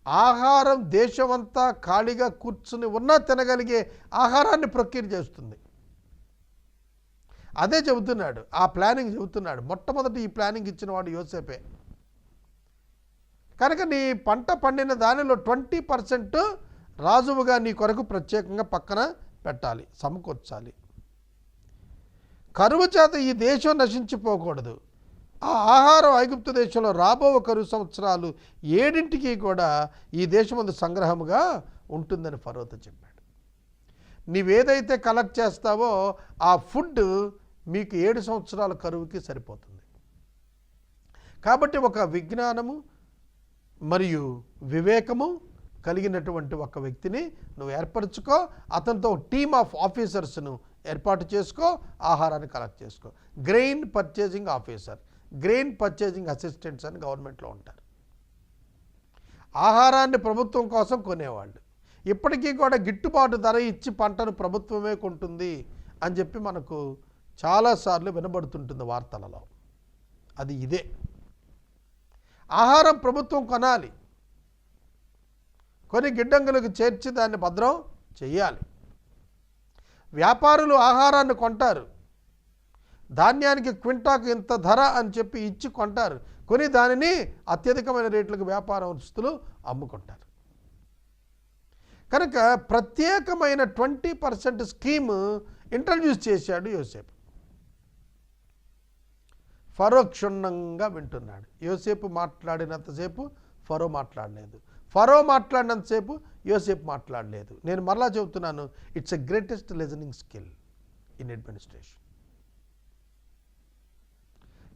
ఆహారం దేశమంతా ఖాళీగా కూర్చుని ఉన్నా తినగలిగే ఆహారాన్ని ప్రొక్యూర్ చేస్తుంది. అదే చెబుతున్నాడు, ఆ ప్లానింగ్ చెబుతున్నాడు. మొట్టమొదటి ఈ ప్లానింగ్ ఇచ్చిన వాడు యోసేపే. కనుక నీ పంట పండిన దానిలో 20% రాజువుగా నీ కొరకు ప్రత్యేకంగా పక్కన పెట్టాలి, సమకూర్చాలి. కరువు చేత ఈ దేశం నశించిపోకూడదు. ఆ ఆహారం ఐగుప్తు దేశంలో రాబో కరువు సంవత్సరాలు 7కి కూడా ఈ దేశమందు సంగ్రహముగా ఉంటుందని ఫరోతో చెప్పాడు. నీవేదైతే కలెక్ట్ చేస్తావో ఆ ఫుడ్ మీకు 7 సంవత్సరాల కరువుకి సరిపోతుంది. కాబట్టి ఒక విజ్ఞానము మరియు వివేకము కలిగినటువంటి ఒక వ్యక్తిని నువ్వు ఏర్పరచుకో. అతనితో టీమ్ ఆఫ్ ఆఫీసర్స్ను ఏర్పాటు చేసుకో. ఆహారాన్ని కలెక్ట్ చేసుకో. Grain purchasing officer, grain purchasing assistants అని గవర్నమెంట్లో ఉంటారు. ఆహారాన్ని ప్రభుత్వం కోసం కొనేవాళ్ళు. ఇప్పటికీ కూడా గిట్టుబాటు ధర ఇచ్చి పంటను ప్రభుత్వమే కొంటుంది అని చెప్పి మనకు చాలాసార్లు వినబడుతుంటుంది వార్తలలో. అది ఇదే. ఆహారం ప్రభుత్వం కొనాలి, కొని గిడ్డంగులకు చేర్చి దాన్ని భద్రం చెయ్యాలి. వ్యాపారులు ఆహారాన్ని కొంటారు, ధాన్యానికి క్వింటాకు ఇంత ధర అని చెప్పి ఇచ్చి కొంటారు, కొని దానిని అత్యధికమైన రేట్లకు వ్యాపారస్తులు అమ్ముకుంటారు. కనుక ప్రత్యేకమైన 20% స్కీమ్ ఇంట్రడ్యూస్ చేశాడు యోసేపు. ఫరో క్షుణ్ణంగా వింటున్నాడు. యోసేపు మాట్లాడినంతసేపు ఫరో మాట్లాడలేదు, ఫరో మాట్లాడినంతసేపు యోసేపు మాట్లాడలేదు. నేను మరలా చెబుతున్నాను, it's a greatest listening skill in administration.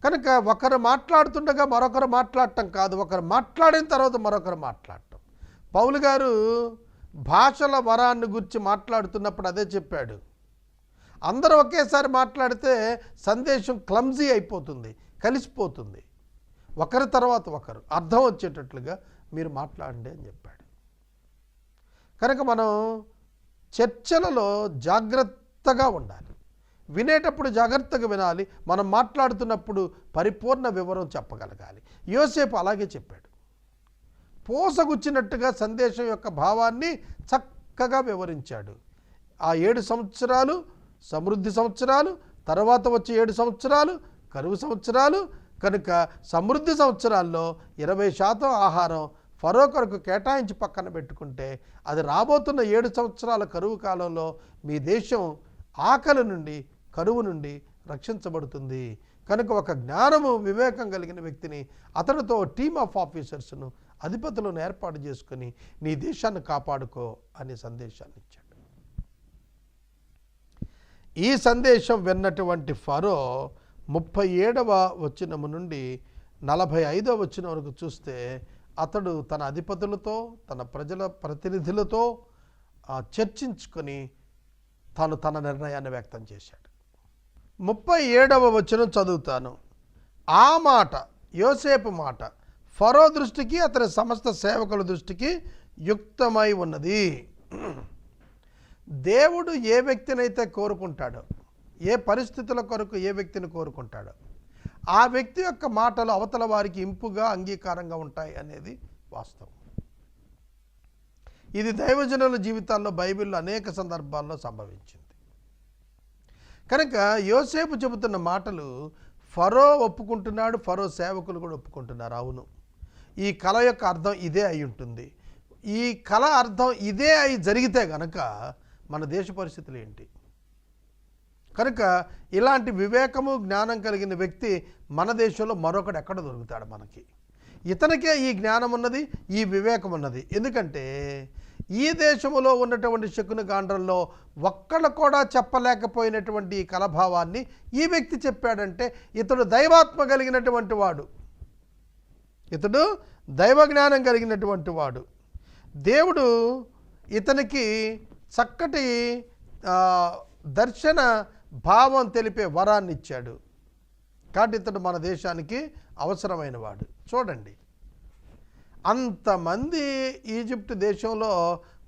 కనుక ఒకరు మాట్లాడుతుండగా మరొకరు మాట్లాడటం కాదు, ఒకరు మాట్లాడిన తర్వాత మరొకరు మాట్లాడటం. పౌలు గారు భాషల వరాన్ని గురించి మాట్లాడుతున్నప్పుడు అదే చెప్పాడు. అందరూ ఒకేసారి మాట్లాడితే సందేశం క్లమ్జీ అయిపోతుంది, కలిసిపోతుంది. ఒకరి తర్వాత ఒకరు అర్థం వచ్చేటట్లుగా మీరు మాట్లాడండి అని చెప్పాడు. కనుక మనం చర్చలలో జాగ్రత్తగా ఉండాలి. వినేటప్పుడు జాగ్రత్తగా వినాలి. మనం మాట్లాడుతున్నప్పుడు పరిపూర్ణ వివరం చెప్పగలగాలి. యోసేపు అలాగే చెప్పాడు. పోసగుచ్చినట్టుగా సందేశం యొక్క భావాన్ని చక్కగా వివరించాడు. ఆ 7 సంవత్సరాలు సమృద్ధి సంవత్సరాలు, తర్వాత వచ్చే 7 సంవత్సరాలు కరువు సంవత్సరాలు. కనుక సమృద్ధి సంవత్సరాల్లో 20% ఆహారం ఫరో కొరకు కేటాయించి పక్కన పెట్టుకుంటే, అది రాబోతున్న 7 సంవత్సరాల కరువు కాలంలో మీ దేశం ఆకలి నుండి, కరువు నుండి రక్షించబడుతుంది. కనుక ఒక జ్ఞానము వివేకం కలిగిన వ్యక్తిని, అతనితో టీమ్ ఆఫ్ ఆఫీసర్స్ను, అధిపతులను ఏర్పాటు చేసుకుని నీ దేశాన్ని కాపాడుకో అనే సందేశాన్ని ఇచ్చాడు. ఈ సందేశం విన్నటువంటి ఫరో 37వ వచనము నుండి 45వ వచనం వరకు చూస్తే, అతడు తన అధిపతులతో, తన ప్రజల ప్రతినిధులతో చర్చించుకొని తాను తన నిర్ణయాన్ని వ్యక్తం చేశాడు. 37వ వచనం చదువుతాను. ఆ మాట, యోసేపు మాట ఫరో దృష్టికి, అతని సమస్త సేవకుల దృష్టికి యుక్తమై ఉన్నది. దేవుడు ఏ వ్యక్తినైతే కోరుకుంటాడో, ఏ పరిస్థితుల కొరకు ఏ వ్యక్తిని కోరుకుంటాడో, ఆ వ్యక్తి యొక్క మాటలు అవతల వారికి ఇంపుగా, అంగీకారంగా ఉంటాయి అనేది వాస్తవం. ఇది దైవజనుల జీవితాల్లో బైబిల్లో అనేక సందర్భాల్లో సంభవించింది. కనుక యోసేపు చెబుతున్న మాటలు ఫరో ఒప్పుకుంటున్నాడు, ఫరో సేవకులు కూడా ఒప్పుకుంటున్నారు. అవును, ఈ కళ యొక్క అర్థం ఇదే అయి ఉంటుంది. ఈ కళ అర్థం ఇదే అయి జరిగితే గనక మన దేశ పరిస్థితులు ఏంటి? కనుక ఇలాంటి వివేకము, జ్ఞానం కలిగిన వ్యక్తి మన దేశంలో మరొకడు ఎక్కడ దొరుకుతాడు మనకి? ఇతనికే ఈ జ్ఞానం ఉన్నది, ఈ వివేకం ఉన్నది. ఎందుకంటే ఈ దేశంలో ఉన్నటువంటి శకుని గాండ్రంలో ఒక్కళ్ళు కూడా చెప్పలేకపోయినటువంటి ఈ కలభావాన్ని ఈ వ్యక్తి చెప్పాడంటే ఇతడు దైవాత్మ కలిగినటువంటి వాడు, ఇతడు దైవ జ్ఞానం కలిగినటువంటి వాడు. దేవుడు ఇతనికి చక్కటి దర్శన భావం తెలిపే వరాన్ని ఇచ్చాడు. కాబట్టి ఇతడు మన దేశానికి అవసరమైన వాడు. చూడండి, అంతమంది ఈజిప్ట్ దేశంలో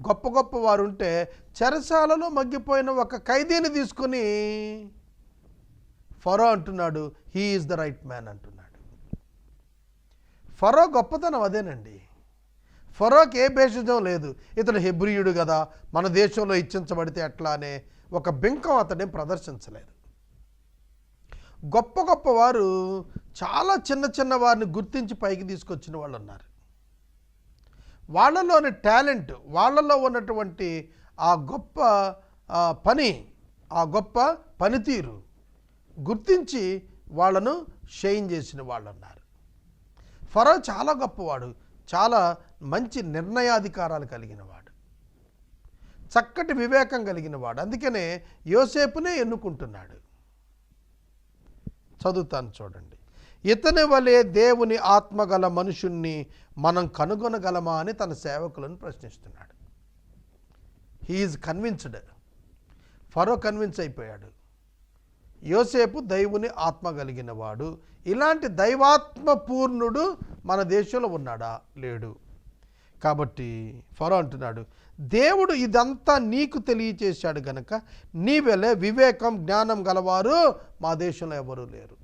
గొప్ప గొప్ప వారు ఉంటే చెరసాలలో మగ్గిపోయిన ఒక ఖైదీని తీసుకుని ఫరో అంటున్నాడు, he is the right man అంటున్నాడు. ఫరో గొప్పతనం అదేనండి. ఫరోకి ఏ భేషజం లేదు. ఇతడు హెబ్రీయుడు కదా, మన దేశంలో ఇచ్చించబడితే ఎట్లా అనే ఒక బింకం అతడే ప్రదర్శించలేదు. గొప్ప గొప్ప వారు చాలా చిన్న చిన్న వారిని గుర్తించి పైకి తీసుకొచ్చిన వాళ్ళు ఉన్నారు. వాళ్ళలోని టాలెంట్, వాళ్ళలో ఉన్నటువంటి ఆ గొప్ప పని, ఆ గొప్ప పనితీరు గుర్తించి వాళ్ళను షైన్ చేసిన వాళ్ళు ఉన్నారు. ఫరో చాలా గొప్పవాడు, చాలా మంచి నిర్ణయాధికారాలు కలిగిన వాడు, చక్కటి వివేకం కలిగిన వాడు. అందుకనే యోసేపునే ఎన్నుకుంటున్నాడు. చదువుతాను చూడండి. ఇతని వలె దేవుని ఆత్మగల మనుషుణ్ణి మనం కనుగొనగలమా అని తన సేవకులను ప్రశ్నిస్తున్నాడు. He is convinced. ఫరో కన్విన్స్ అయిపోయాడు. యోసేపు దైవుని ఆత్మ కలిగిన వాడు. ఇలాంటి దైవాత్మ పూర్ణుడు మన దేశంలో ఉన్నాడా? లేడు. కాబట్టి ఫరో అంటున్నాడు, దేవుడు ఇదంతా నీకు తెలియచేశాడు గనక నీవెలే వివేకం జ్ఞానం గలవారు మా దేశంలో ఎవరూ లేరు.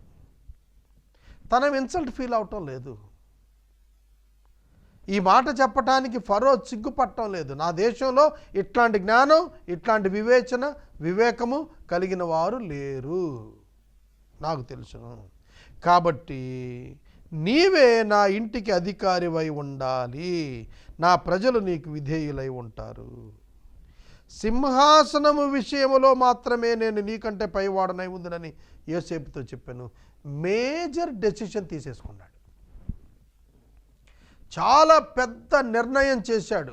తన ఇన్సల్ట్ ఫీల్ అవటం లేదు. ఈ మాట చెప్పటానికి ఫరో సిగ్గుపట్టడం లేదు. నా దేశంలో ఇట్లాంటి జ్ఞానం, ఇట్లాంటి వివేకము కలిగిన వారు లేరు, నాకు తెలుసును. కాబట్టి నీవే నా ఇంటికి అధికారివై ఉండాలి, నా ప్రజలు నీకు విధేయులై ఉంటారు. సింహాసనము విషయములో మాత్రమే నేను నీకంటే పైవాడనై ఉందని యోసేపుతో చెప్పాను. మేజర్ డెసిషన్ తీసేసుకున్నాడు. చాలా పెద్ద నిర్ణయం చేశాడు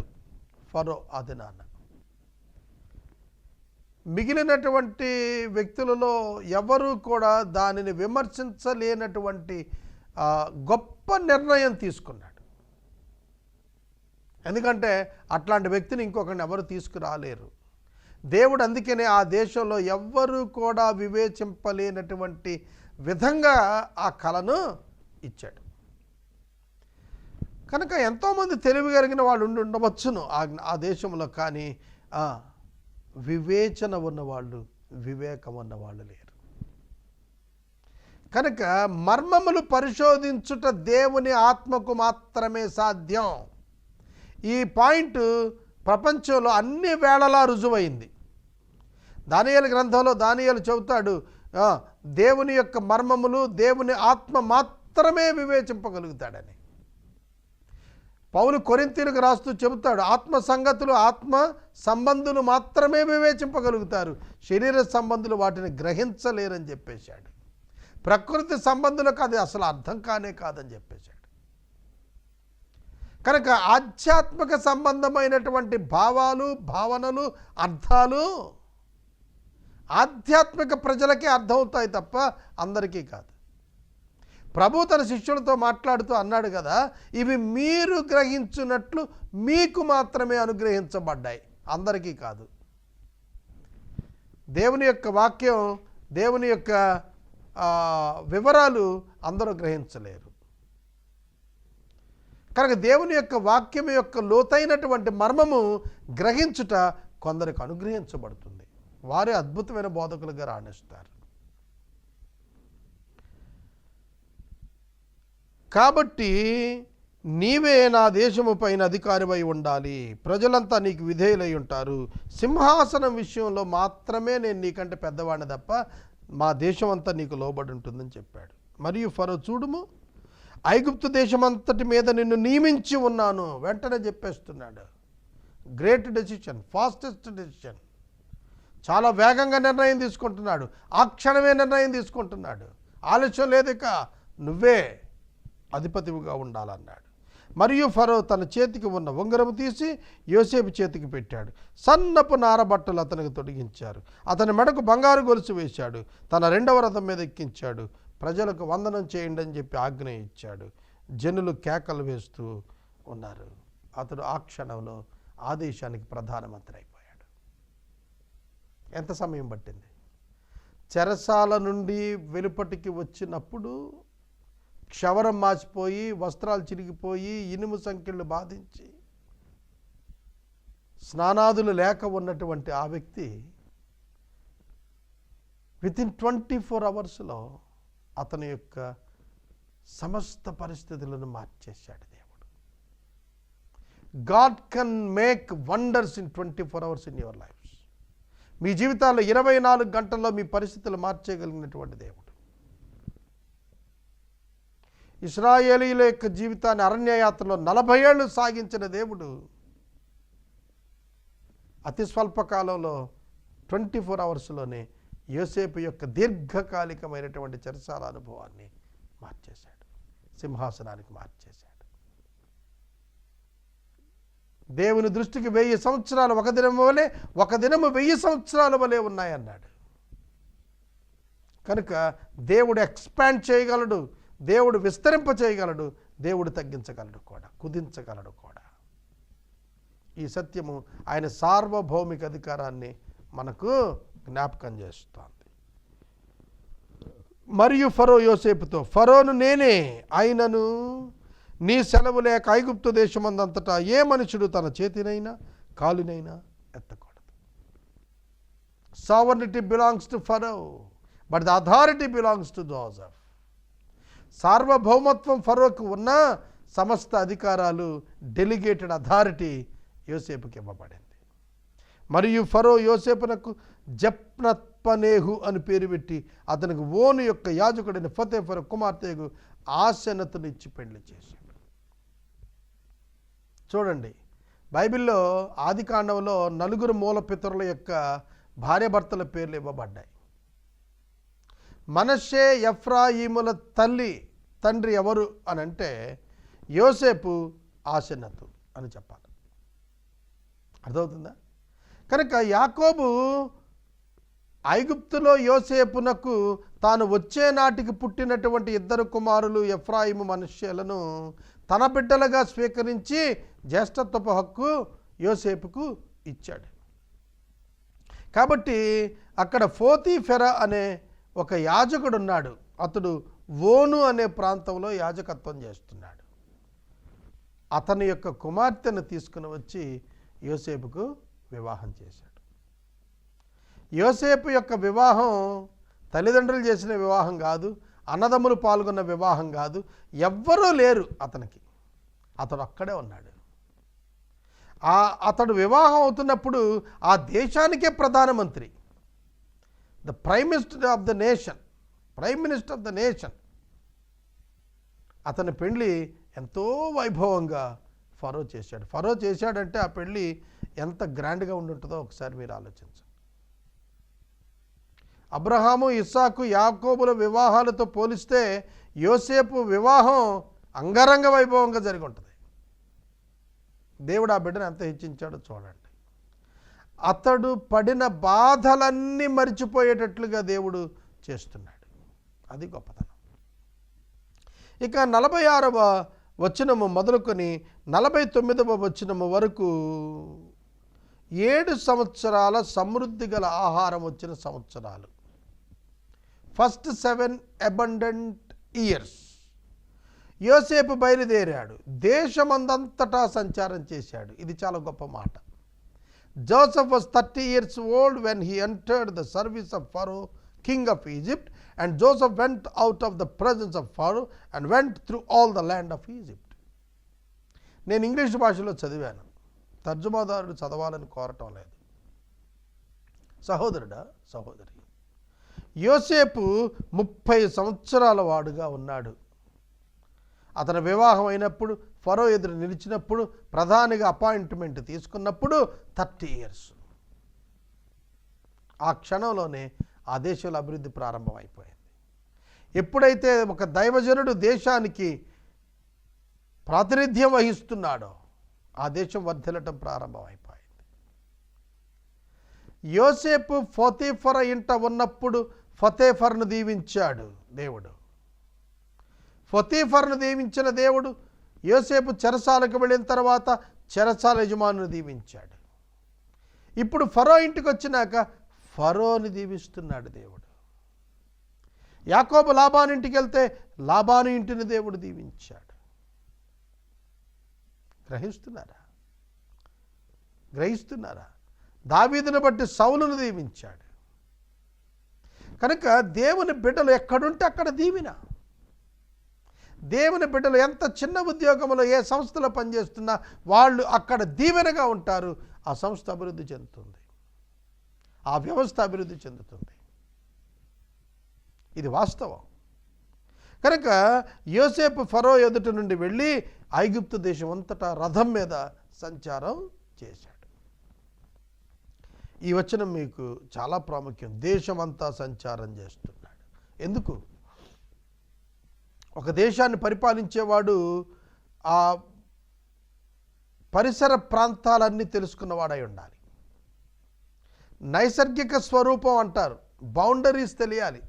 ఫరో ఆ దినాన. మిగిలినటువంటి వ్యక్తులలో ఎవరు కూడా దానిని విమర్శించలేనటువంటి గొప్ప నిర్ణయం తీసుకున్నాడు. ఎందుకంటే అట్లాంటి వ్యక్తిని ఇంకొకరిని ఎవరు తీసుకురాలేరు. దేవుడు అందుకనే ఆ దేశంలో ఎవ్వరూ కూడా వివేచింపలేనటువంటి విధంగా ఆ కళను ఇచ్చాడు. కనుక ఎంతోమంది తెలివి కలిగిన వాళ్ళు ఉండవచ్చును ఆ దేశంలో. కానీ వివేచన ఉన్నవాళ్ళు, వివేకం ఉన్నవాళ్ళు లేరు. కనుక మర్మములు పరిశోధించుట దేవుని ఆత్మకు మాత్రమే సాధ్యం. ఈ పాయింట్ ప్రపంచంలో అన్ని వేళలా రుజువైంది. దానియేలు గ్రంథంలో దానియేలు చెబుతాడు, దేవుని యొక్క మర్మములు దేవుని ఆత్మ మాత్రమే వివేచింపగలుగుతాడని. పౌలు కొరింథీయులకు రాస్తూ చెబుతాడు, ఆత్మ సంగతులు ఆత్మ సంబంధులు మాత్రమే వివేచింపగలుగుతారు, శరీర సంబంధులు వాటిని గ్రహించలేరని చెప్పేశాడు. ప్రకృతి సంబంధులకు అది అసలు అర్థం కాదని చెప్పేశాడు. కనుక ఆధ్యాత్మిక సంబంధమైనటువంటి భావాలు, భావనలు, అర్థాలు ఆధ్యాత్మిక ప్రజలకే అర్థమవుతాయి తప్ప అందరికీ కాదు. ప్రభు తన శిష్యులతో మాట్లాడుతూ అన్నాడు కదా, ఇవి మీరు గ్రహించున్నట్లు మీకు మాత్రమే అనుగ్రహించబడ్డాయి, అందరికీ కాదు. దేవుని యొక్క వాక్యం, దేవుని యొక్క వివరాలు అందరూ గ్రహించలేరు. కనుక దేవుని యొక్క వాక్యం యొక్క లోతైనటువంటి మర్మము గ్రహించుట కొందరికి అనుగ్రహించబడుతుంది. వారే అద్భుతమైన బోధకులుగా రాణిస్తారు. కాబట్టి నీవే నా దేశము పైన అధికారివై ఉండాలి, ప్రజలంతా నీకు విధేయులై ఉంటారు. సింహాసనం విషయంలో మాత్రమే నేను నీకంటే పెద్దవాడిని తప్ప మా దేశం అంతా నీకు లోబడి ఉంటుందని చెప్పాడు. మరియు ఫరో చూడుము, ఐగుప్తు దేశమంతటి మీద నిన్ను నియమించి ఉన్నాను. వెంటనే చెప్పేస్తున్నాడు. Great decision, fastest decision. చాలా వేగంగా నిర్ణయం తీసుకుంటున్నాడు. ఆ క్షణమే నిర్ణయం తీసుకుంటున్నాడు. ఆలస్యం లేదు, ఇక నువ్వే అధిపతిగా ఉండాలన్నాడు. మరియు ఫరో తన చేతికి ఉన్న ఉంగరము తీసి యోసేపు చేతికి పెట్టాడు. సన్నపు నారబట్టలు అతనికి తొడిగించారు. అతని మెడకు బంగారు గొలుసు వేశాడు. తన రెండవ రథం మీద ఎక్కించాడు. ప్రజలకు వందనం చేయండి అని చెప్పి ఆజ్ఞ ఇచ్చాడు. జనులు కేకలు వేస్తూ ఉన్నారు. అతడు ఆ క్షణంలో ఆ దేశానికి ప్రధానమంత్రి అయిపోయాడు. ఎంత సమయం పట్టింది? చెరసాల నుండి వెలుపటికి వచ్చినప్పుడు క్షవరం మాసిపోయి, వస్త్రాలు చిరిగిపోయి, ఇనుము సంఖ్యలు బాధించి, స్నానాదులు లేక ఉన్నటువంటి ఆ వ్యక్తి వితిన్ 24 అవర్స్లో అతని యొక్క సమస్త పరిస్థితులను మార్చేశాడు దేవుడు. God can make wonders in 24 hours in your lives. మీ జీవితాల్లో 24 గంటల్లో మీ పరిస్థితులు మార్చేయగలిగినటువంటి దేవుడు. ఇశ్రాయేలీయుల యొక్క జీవితాన్ని అరణ్యయాత్రలో 40 ఏళ్ళు సాగించిన దేవుడు అతి స్వల్ప కాలంలో 24 అవర్స్లోనే యోసేపు యొక్క దీర్ఘకాలికమైనటువంటి చెరసాల అనుభవాన్ని మార్చేశాడు, సింహాసనానికి మార్చేశాడు. దేవుని దృష్టికి 1000 సంవత్సరాలు ఒక దినము వలె, ఒక దినము 1000 సంవత్సరాల వలె ఉన్నాయన్నాడు. కనుక దేవుడు ఎక్స్పాండ్ చేయగలడు, దేవుడు విస్తరింప చేయగలడు, దేవుడు తగ్గించగలడు కూడా, కుదించగలడు కూడా. ఈ సత్యము ఆయన సార్వభౌమిక అధికారాన్ని మనకు జ్ఞాపకం చేస్తోంది. మరియు ఫరో యోసేపుతో, ఫరోను నేనే అయినను నీ సెలవు లేక ఐగుప్తు దేశమందంతటా ఏ మనుషుడు తన చేతినైనా కాలునైనా ఎత్తకూడదు. Sovereignty belongs to Pharaoh, but the authority belongs to Joseph. సార్వభౌమత్వం ఫరోకు ఉన్న సమస్త అధికారాలు, డెలిగేటెడ్ అథారిటీ యోసేపుకి ఇవ్వబడింది. మరియు ఫరో యోసేపునకు జప్నత్పనేహు అని పేరు పెట్టి అతనికి ఓను యొక్క యాజకుడైన ఫతేఫరు కుమార్తెకు ఆసెనతును ఇచ్చి పెళ్లి చేశాడు. చూడండి, బైబిల్లో ఆదికాండంలో 4 మూల పితరుల యొక్క భార్యాభర్తల పేర్లు ఇవ్వబడ్డాయి. మనష్షే ఎఫ్రాయిముల తండ్రి ఎవరు అని అంటే యోసేపు, ఆసెనతు అని చెప్పాలి. అర్థమవుతుందా? కనుక యాకోబు ఐగుప్తులో యోసేపునకు తాను వచ్చే నాటికి పుట్టినటువంటి 2 కుమారులు ఎఫ్రాయిము, మనష్షేలను తన బిడ్డలుగా స్వీకరించి జ్యేష్ఠత్వపు హక్కు యోసేపుకు ఇచ్చాడు. కాబట్టి అక్కడ పోతీఫెరా అనే ఒక యాజకుడు ఉన్నాడు. అతడు ఓను అనే ప్రాంతంలో యాజకత్వం చేస్తున్నాడు. అతని యొక్క కుమార్తెను తీసుకుని వచ్చి యోసేపుకు వివాహం చేశాడు. యోసేపు యొక్క వివాహం తల్లిదండ్రులు చేసిన వివాహం కాదు, అన్నదమ్ములు పాల్గొన్న వివాహం కాదు, ఎవ్వరూ లేరు అతనికి. అతడు అక్కడే ఉన్నాడు. అతడు వివాహం అవుతున్నప్పుడు ఆ దేశానికే ప్రధానమంత్రి, the prime minister of the nation. అతని పెళ్ళి ఎంతో వైభవంగా ఫరో చేశాడు. ఫరో చేశాడంటే ఆ పెళ్ళి ఎంత గ్రాండ్గా ఉంటుందో ఒకసారి మీరు ఆలోచించండి. అబ్రహాము, ఇస్సాకు, యాకోబుల వివాహాలతో పోలిస్తే యోసేపు వివాహం అంగరంగ వైభవంగా జరిగి ఉంటుంది. దేవుడు ఆ బిడ్డను ఎంత హెచ్చించాడో చూడండి. అతడు పడిన బాధలన్నీ మరిచిపోయేటట్లుగా దేవుడు చేస్తున్నాడు. అది గొప్పతనం. ఇక 46వ వచనము మొదలుకొని 49వ వచనము వరకు 7 సంవత్సరాల సమృద్ధి గల ఆహారం వచ్చిన సంవత్సరాలు. First 7 abundant years. యోసేపు బయలుదేరాడు, దేశమందంతటా సంచారం చేశాడు. ఇది చాలా గొప్ప మాట. Joseph was 30 years old when he entered the service of Pharaoh, king of Egypt, and Joseph went out of the presence of Pharaoh and went through all the land of Egypt. నేను English భాషలో చదివాను, తర్జుమాదారుడు చదవాలని కోరటం లేదు. సహోదరుడా, సహోదరి, యోసేపు 30 సంవత్సరాల వాడుగా ఉన్నాడు. అతని వివాహం అయినప్పుడు, ఫరో ఎదురు నిలిచినప్పుడు, ప్రధానిగా అపాయింట్మెంట్ తీసుకున్నప్పుడు 30 years. ఆ క్షణంలోనే ఆ దేశంలో అభివృద్ధి ప్రారంభమైపోయింది. ఎప్పుడైతే ఒక దైవజనుడు దేశానికి ప్రాతినిధ్యం వహిస్తున్నాడో ఆ దేశం వర్ధిల్లటం ప్రారంభమైపోయింది. యోసేపు పోతీఫర ఇంట ఉన్నప్పుడు పోతీఫర్ను దీవించాడు దేవుడు. పోతీఫర్ను దీవించిన దేవుడు యోసేపు చెరసాలకు వెళ్ళిన తర్వాత చెరసాల యజమానుని దీవించాడు. ఇప్పుడు ఫరో ఇంటికి వచ్చినాక ఫరోని దీవిస్తున్నాడు దేవుడు. యాకోబు లాబాను ఇంటికి వెళ్తే లాబాను ఇంటిని దేవుడు దీవించాడు. గ్రహిస్తున్నారా? దావీదును బట్టి సౌలును దీవించాడు. కనుక దేవుని బిడ్డలు ఎక్కడుంటే అక్కడ దీవిన. దేవుని బిడ్డలు ఎంత చిన్న ఉద్యోగంలో ఏ సంస్థలో పనిచేస్తున్నా వాళ్ళు అక్కడ దీవెనగా ఉంటారు. ఆ సంస్థ అభివృద్ధి చెందుతుంది, ఆ వ్యవస్థ అభివృద్ధి చెందుతుంది. ఇది వాస్తవం. కనుక యోసేపు ఫరో ఎదుట నుండి వెళ్ళి ఐగుప్తు దేశం అంతటా రథం మీద సంచారం చేశాడు. ఈ వచనం మీకు చాలా ప్రాముఖ్యం. దేశమంతా సంచారం చేస్తున్నాడు. ఎందుకు? ఒక దేశాన్ని పరిపాలించేవాడు ఆ పరిసర ప్రాంతాలన్నీ తెలుసుకున్నవాడై ఉండాలి. నైసర్గిక స్వరూపం అంటారు, బౌండరీస్ తెలియాలి.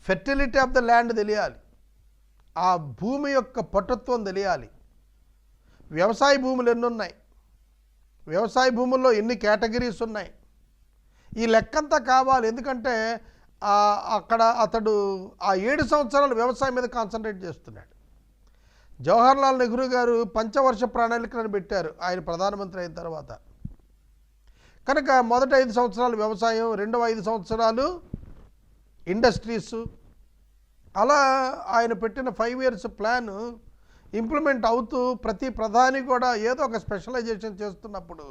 ఫెర్టిలిటీ ఆఫ్ ద ల్యాండ్ తెలియాలి, ఆ భూమి యొక్క పటుత్వం తెలియాలి, వ్యవసాయ భూములు ఎన్ని ఉన్నాయి, వ్యవసాయ భూముల్లో ఎన్ని కేటగిరీస్ ఉన్నాయి, ఈ లెక్కంతా కావాలి. ఎందుకంటే అక్కడ అతడు ఆ 7 సంవత్సరాలు వ్యవసాయం మీద కాన్సన్ట్రేట్ చేస్తున్నాడు. జవహర్లాల్ నెహ్రూ గారు పంచవర్ష ప్రణాళికలను పెట్టారు ఆయన ప్రధానమంత్రి అయిన తర్వాత. కనుక మొదటి 5 సంవత్సరాలు వ్యవసాయం, రెండవ 5 సంవత్సరాలు ఇండస్ట్రీస్, అలా ఆయన పెట్టిన 5 years ప్లాన్ ఇంప్లిమెంట్ అవుతూ ప్రతి ప్రధాని కూడా ఏదో ఒక స్పెషలైజేషన్ చేస్తున్నప్పుడు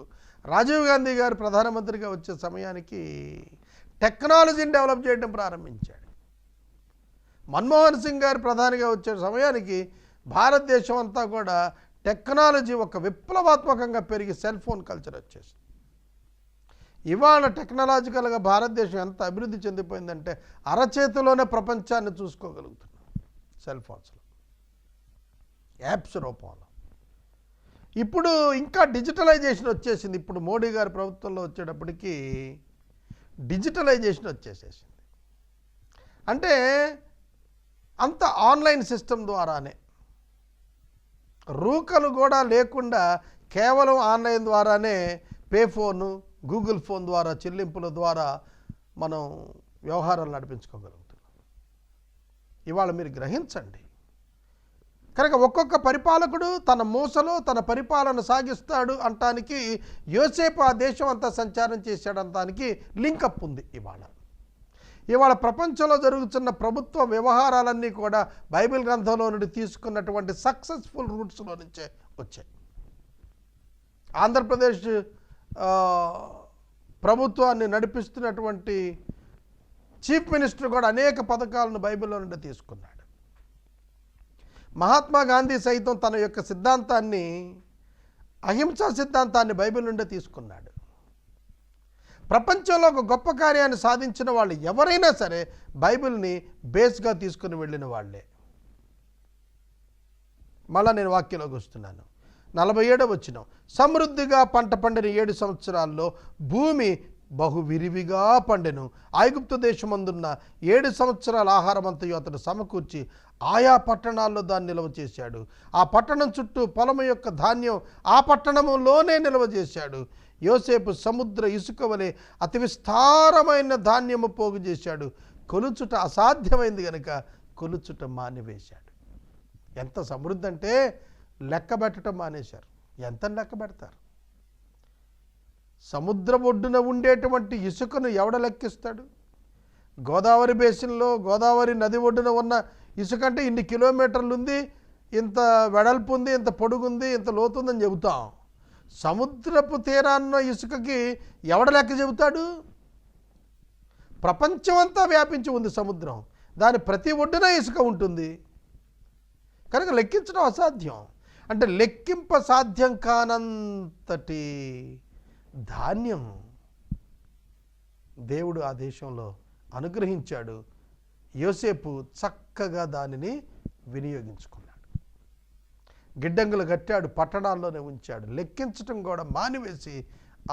రాజీవ్ గాంధీ గారు ప్రధానమంత్రిగా వచ్చే సమయానికి టెక్నాలజీని డెవలప్ చేయడం ప్రారంభించాడు. మన్మోహన్ సింగ్ గారు ప్రధానిగా వచ్చే సమయానికి భారతదేశం అంతా కూడా టెక్నాలజీ ఒక విప్లవాత్మకంగా పెరిగి సెల్ ఫోన్ కల్చర్ వచ్చేసింది. ఇవాళ టెక్నాలజికల్గా భారతదేశం ఎంత అభివృద్ధి చెందిపోయిందంటే అరచేతిలోనే ప్రపంచాన్ని చూసుకోగలుగుతున్నాం సెల్ ఫోన్స్లో, యాప్స్ రూపంలో. ఇప్పుడు ఇంకా డిజిటలైజేషన్ వచ్చేసింది. ఇప్పుడు మోడీ గారి ప్రభుత్వంలో వచ్చేటప్పటికి డిజిటలైజేషన్ వచ్చేసేసింది. అంటే అంత ఆన్లైన్ సిస్టమ్ ద్వారానే, రూకలు కూడా లేకుండా కేవలం ఆన్లైన్ ద్వారానే పే ఫోను, గూగుల్ ఫోన్ ద్వారా చెల్లింపుల ద్వారా మనం వ్యవహారాలు నడిపించుకోగలుగుతున్నాం. ఇవాళ మీరు గ్రహించండి. కనుక ఒక్కొక్క పరిపాలకుడు తన మూసలో తన పరిపాలన సాగిస్తాడు అంటానికి యోసేపు ఆ దేశం అంతా సంచారం చేశాడు అంటానికి లింకప్ ఉంది. ఇవాళ ప్రపంచంలో జరుగుతున్న ప్రభుత్వ వ్యవహారాలన్నీ కూడా బైబిల్ గ్రంథంలో నుండి తీసుకున్నటువంటి సక్సెస్ఫుల్ రూట్స్లో నుంచే వచ్చాయి. ఆంధ్రప్రదేశ్ ప్రభుత్వాన్ని నడిపిస్తున్నటువంటి చీఫ్ మినిస్టర్ కూడా అనేక పథకాలను బైబిల్లో నుండి తీసుకున్నాడు. మహాత్మా గాంధీ సైతం తన యొక్క సిద్ధాంతాన్ని, అహింసా సిద్ధాంతాన్ని బైబిల్ నుండే తీసుకున్నాడు. ప్రపంచంలో ఒక గొప్ప కార్యాన్ని సాధించిన వాళ్ళు ఎవరైనా సరే బైబిల్ని బేస్గా తీసుకుని వెళ్ళిన వాళ్ళే. మళ్ళా నేను వాక్యంలోకి వస్తున్నాను. 47వ వచనం, సమృద్ధిగా పంట పండిన 7 సంవత్సరాల్లో భూమి బహు విరివిగా పండెను. ఐగుప్తు దేశమందున్న 7 సంవత్సరాల ఆహారమంతయు అతడు సమకూర్చి ఆయా పట్టణాల్లో దాన్ని నిల్వ చేశాడు. ఆ పట్టణం చుట్టూ పొలము యొక్క ధాన్యం ఆ పట్టణంలోనే నిల్వ చేశాడు. యోసేపు సముద్ర ఇసుక వలె అతి విస్తారమైన ధాన్యము పోగు చేశాడు. కొలుచుట అసాధ్యమైంది కనుక కొలుచుట మానివేశాడు. ఎంత సమృద్ధి అంటే లెక్క పెట్టడం మానేశారు. ఎంత లెక్క పెడతారు? సముద్రం ఒడ్డున ఉండేటువంటి ఇసుకను ఎవడ లెక్కిస్తాడు? గోదావరి బేసిన్లో, గోదావరి నది ఒడ్డున ఉన్న ఇసుక అంటే ఇన్ని కిలోమీటర్లు ఉంది, ఇంత వెడల్పు ఉంది, ఇంత పొడుగుంది, ఇంత లోతుందని చెబుతాం. సముద్రపు తీరాన్న ఇసుకకి ఎవడ లెక్క చెబుతాడు? ప్రపంచమంతా వ్యాపించి ఉంది సముద్రం, దాని ప్రతి ఒడ్డున ఇసుక ఉంటుంది కనుక లెక్కించడం అసాధ్యం. అంటే లెక్కింప సాధ్యం కానంతటి ధాన్యం దేవుడు ఆ దేశంలో అనుగ్రహించాడు. యోసేపు చక్కగా దానిని వినియోగించుకున్నాడు. గిడ్డంగులు కట్టాడు, పట్టణాల్లోనే ఉంచాడు. లెక్కించటం కూడా మానివేసి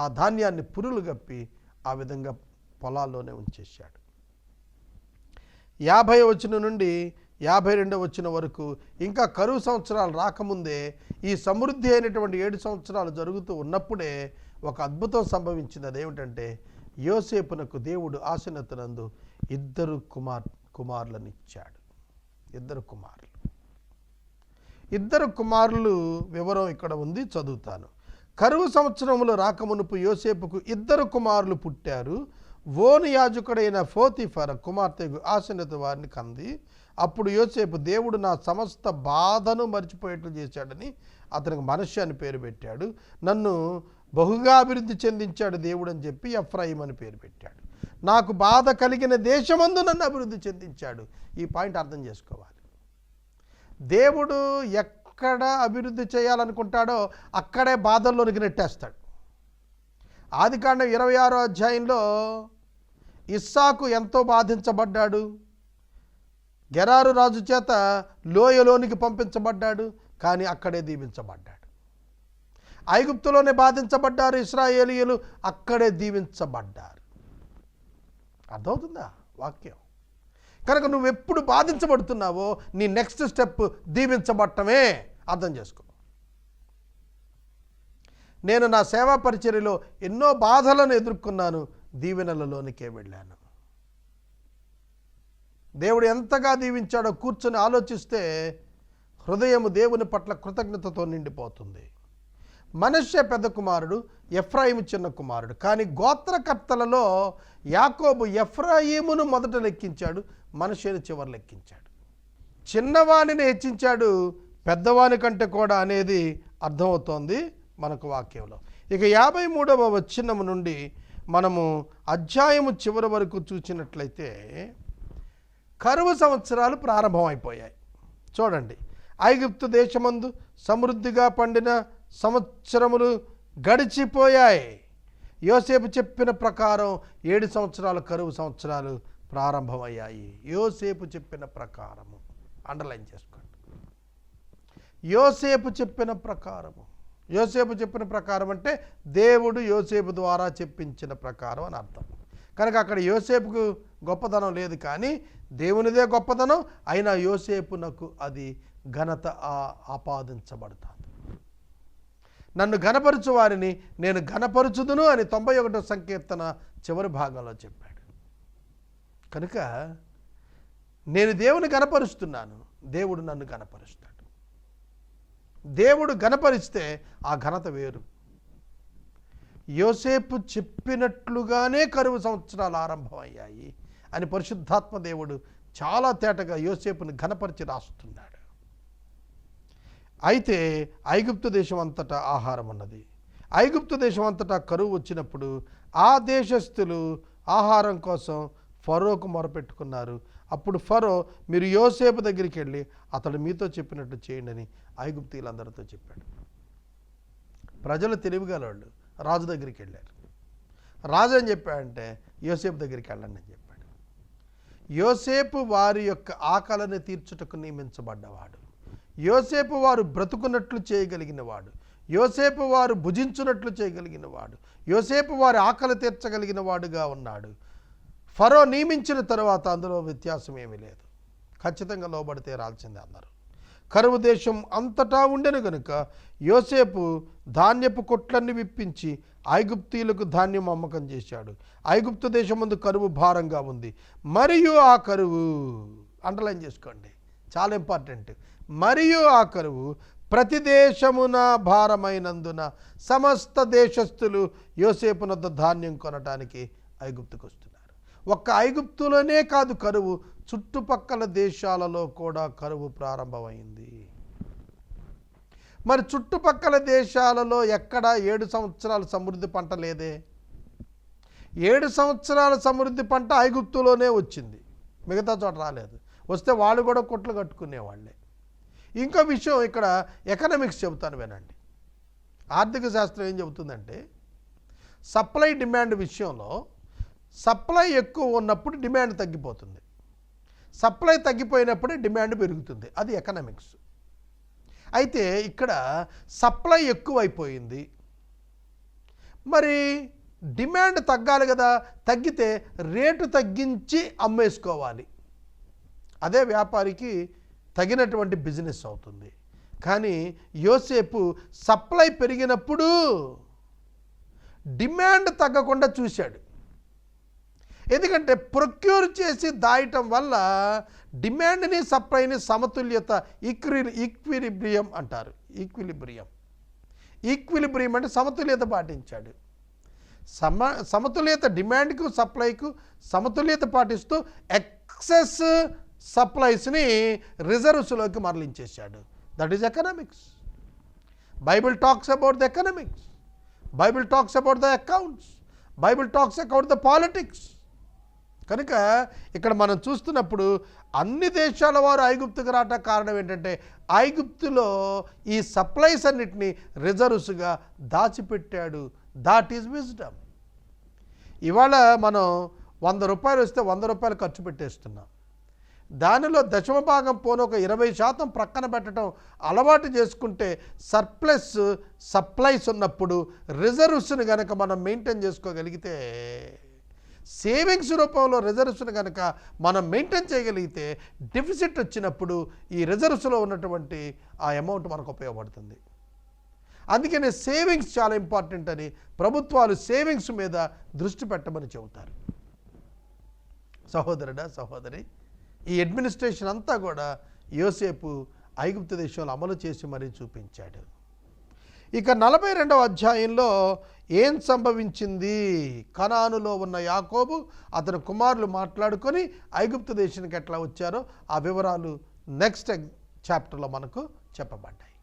ఆ ధాన్యాన్ని పురులు గప్పి ఆ విధంగా పొలాల్లోనే ఉంచేశాడు. 50వ వచనం నుండి 52వ వచనం వరకు ఇంకా కరువు సంవత్సరాలు రాకముందే ఈ సమృద్ధి అయినటువంటి 7 సంవత్సరాలు జరుగుతూ ఉన్నప్పుడే ఒక అద్భుతం సంభవించింది. అదేమిటంటే యోసేపునకు దేవుడు ఆశీనతనందు 2 కుమారులను ఇచ్చాడు. 2 కుమారులు వివరం ఇక్కడ ఉంది, చదువుతాను. కరువు సంవత్సరములు రాకమునుపు యోసేపుకు 2 కుమారులు పుట్టారు. ఓను యాజకుడైన పోతీఫర కుమార్తెకు ఆశీనత వారిని కంది. అప్పుడు యోసేపు దేవుడు నా సమస్త బాధను మర్చిపోయేట్లు చేశాడని అతనికి మనష్షే అని పేరు పెట్టాడు. నన్ను బహుగా అభివృద్ధి చెందించాడు దేవుడు అని చెప్పి ఎఫ్రాయిం అని పేరు పెట్టాడు. నాకు బాధ కలిగిన దేశమందు నన్ను అభివృద్ధి చెందించాడు. ఈ పాయింట్ అర్థం చేసుకోవాలి. దేవుడు ఎక్కడ అభివృద్ధి చేయాలనుకుంటాడో అక్కడే బాధల్లోనికి నెట్టేస్తాడు. ఆదికాండం 26వ అధ్యాయంలో ఇస్సాకు ఎంతో బాధించబడ్డాడు. గెరారు రాజు చేత లోయలోనికి పంపించబడ్డాడు, కానీ అక్కడే దీవించబడ్డాడు. ఐగుప్తులోనే బాధించబడ్డారు ఇశ్రాయేలీయులు, అక్కడే దీవించబడ్డారు. అర్థమవుతుందా వాక్యం? కనుక నువ్వు ఎప్పుడు బాధించబడుతున్నావో నీ నెక్స్ట్ స్టెప్ దీవించబడటమే. అర్థం చేసుకో. నేను నా సేవా పరిచర్యలో ఎన్నో బాధలను ఎదుర్కొన్నాను, దీవెనలలోనికే వెళ్ళాను. దేవుడు ఎంతగా దీవించాడో కూర్చొని ఆలోచిస్తే హృదయము దేవుని పట్ల కృతజ్ఞతతో నిండిపోతుంది. మనష్షే పెద్ద కుమారుడు, ఎఫ్రాయిము చిన్న కుమారుడు. కానీ గోత్రకర్తలలో యాకోబు ఎఫ్రాయిమును మొదట లెక్కించాడు, మనష్షేను చివరి లెక్కించాడు. చిన్నవాణిని హెచ్చించాడు పెద్దవాని కంటే కూడా అనేది అర్థమవుతోంది మనకు వాక్యంలో. ఇక 53వ వచనం నుండి మనము అధ్యాయము చివరి వరకు చూసినట్లయితే కరువు సంవత్సరాలు ప్రారంభమైపోయాయి. చూడండి, ఐగుప్తు దేశమందు సమృద్ధిగా పండిన సంవత్సరములు గడిచిపోయాయి. యోసేపు చెప్పిన ప్రకారం 7 సంవత్సరాల కరువు సంవత్సరాలు ప్రారంభమయ్యాయి. యోసేపు చెప్పిన ప్రకారము, అండర్లైన్ చేసుకోండి, యోసేపు చెప్పిన ప్రకారము. యోసేపు చెప్పిన ప్రకారం అంటే దేవుడు యోసేపు ద్వారా చెప్పించిన ప్రకారం అని అర్థం. కనుక అక్కడ యోసేపుకు గొప్పతనం లేదు, కానీ దేవునిదే గొప్పతనం. అయినా యోసేపునకు అది ఘనత ఆపాదించబడుతుంది. నన్ను ఘనపరచు వారిని నేను ఘనపరచుదును అని 91వ సంకీర్తన చివరి భాగంలో చెప్పాడు. కనుక నేను దేవుని ఘనపరుస్తున్నాను, దేవుడు నన్ను ఘనపరుస్తాడు. దేవుడు ఘనపరిస్తే ఆ ఘనత వేరు. యోసేపు చెప్పినట్లుగానే కరువు సంవత్సరాలు ఆరంభమయ్యాయి అని పరిశుద్ధాత్మ దేవుడు చాలా తేటగా యోసేపుని ఘనపరిచి రాస్తున్నాడు. అయితే ఐగుప్తు దేశం అంతటా ఆహారం ఉన్నది. ఐగుప్తు దేశం అంతటా కరువు వచ్చినప్పుడు ఆ దేశస్థులు ఆహారం కోసం ఫరోకు మొరపెట్టుకున్నారు. అప్పుడు ఫరో, మీరు యోసేపు దగ్గరికి వెళ్ళి అతడు మీతో చెప్పినట్టు చేయండి అని ఐగుప్తీయులందరితో చెప్పాడు. ప్రజలు తెలివిగలవాళ్ళు, రాజు దగ్గరికి వెళ్ళారు. రాజు ఏం చెప్పాడంటే యోసేపు దగ్గరికి వెళ్ళండి అని చెప్పాడు. యోసేపు వారి యొక్క ఆకలిని తీర్చుటకు నియమించబడ్డవాడు. యోసేపు వారు బ్రతుకున్నట్లు చేయగలిగిన వాడు. యోసేపు వారు భుజించున్నట్లు చేయగలిగిన వాడు. యోసేపు వారి ఆకలి తీర్చగలిగిన వాడుగా ఉన్నాడు. ఫరో నియమించిన తర్వాత అందులో వ్యత్యాసం ఏమీ లేదు. ఖచ్చితంగా లోబడితే రాల్సిందే అన్నారు. కరువు దేశం అంతటా ఉండెను గనుక యోసేపు ధాన్యపు కొట్లన్నీ విప్పించి ఐగుప్తీయులకు ధాన్యం అమ్మకం చేశాడు. ఐగుప్తు దేశం ముందు కరువు భారంగా ఉంది. మరియు ఆ కరువు, అండర్లైన్ చేసుకోండి, చాలా ఇంపార్టెంట్, మరియు ఆ కరువు ప్రతి దేశమున భారమైనందున సమస్త దేశస్థులు యోసేపునొద్ద ధాన్యం కొనటానికి ఐగుప్తుకు వస్తున్నారు. ఒక్క ఐగుప్తులోనే కాదు కరువు, చుట్టుపక్కల దేశాలలో కూడా కరువు ప్రారంభమైంది. మరి చుట్టుపక్కల దేశాలలో ఎక్కడ 7 సంవత్సరాల సమృద్ధి పంట లేదే. 7 సంవత్సరాల సమృద్ధి పంట ఐగుప్తులోనే వచ్చింది, మిగతా చోట రాలేదు. వస్తే వాళ్ళు కూడా కొట్లు కట్టుకునేవాళ్ళే. ఇంకో విషయం ఇక్కడ ఎకనామిక్స్ చెబుతాను వినండి. ఆర్థిక శాస్త్రం ఏం చెబుతుందంటే సప్లై డిమాండ్ విషయంలో సప్లై ఎక్కువ ఉన్నప్పుడు డిమాండ్ తగ్గిపోతుంది, సప్లై తగ్గిపోయినప్పుడే డిమాండ్ పెరుగుతుంది. అది ఎకనామిక్స్. అయితే ఇక్కడ సప్లై ఎక్కువైపోయింది, మరి డిమాండ్ తగ్గాలి కదా. తగ్గితే రేటు తగ్గించి అమ్మేసుకోవాలి. అదే వ్యాపారికి తగినటువంటి బిజినెస్ అవుతుంది. కానీ యోసేపు సప్లై పెరిగినప్పుడు డిమాండ్ తగ్గకుండా చూశాడు. ఎందుకంటే ప్రొక్యూర్ చేసి దాయటం వల్ల డిమాండ్ని సప్లైని సమతుల్యత, ఈక్విలిబ్రియం అంటారు. ఈక్విలిబ్రియం అంటే సమతుల్యత పాటించాడు. సమతుల్యత, డిమాండ్కు సప్లైకు సమతుల్యత పాటిస్తూ ఎక్సెస్ సప్లైస్ని రిజర్వ్స్లోకి మరలించేశాడు. That is economics. Bible talks about the economics, Bible talks about the accounts, Bible talks about the politics. కనుక ఇక్కడ మనం చూస్తున్నప్పుడు అన్ని దేశాల వారు ఐగుప్తుకు రావటం కారణం ఏంటంటే ఐగుప్తులో ఈ సప్లైస్ అన్నిటినీ రిజర్వ్స్గా దాచిపెట్టాడు. That is wisdom. ఇవాళ మనం 100 రూపాయలు వస్తే 100 రూపాయలు ఖర్చు పెట్టేస్తున్నాం. దానిలో దశమ భాగం పోను ఒక 20% ప్రక్కన పెట్టడం అలవాటు చేసుకుంటే సర్ప్లస్ సప్లైస్ ఉన్నప్పుడు రిజర్వ్స్ని కనుక మనం మెయింటైన్ చేసుకోగలిగితే సేవింగ్స్ రూపంలో రిజర్వ్స్ని కనుక మనం మెయింటైన్ చేయగలిగితే డెఫిసిట్ వచ్చినప్పుడు ఈ రిజర్వ్స్లో ఉన్నటువంటి ఆ అమౌంట్ మనకు ఉపయోగపడుతుంది. అందుకనే సేవింగ్స్ చాలా ఇంపార్టెంట్ అని ప్రభుత్వాలు సేవింగ్స్ మీద దృష్టి పెట్టమని చెబుతారు. సహోదరుడా, సహోదరి, ఈ అడ్మినిస్ట్రేషన్ అంతా కూడా యోసేపు ఐగుప్తు దేశంలో అమలు చేసి మరీ చూపించాడు. ఇక 42వ అధ్యాయంలో ఏం సంభవించింది? కనానులో ఉన్న యాకోబు అతని కుమారులు మాట్లాడుకొని ఐగుప్తు దేశానికి ఎట్లా వచ్చారో ఆ వివరాలు నెక్స్ట్ చాప్టర్లో మనకు చెప్పబడ్డాయి.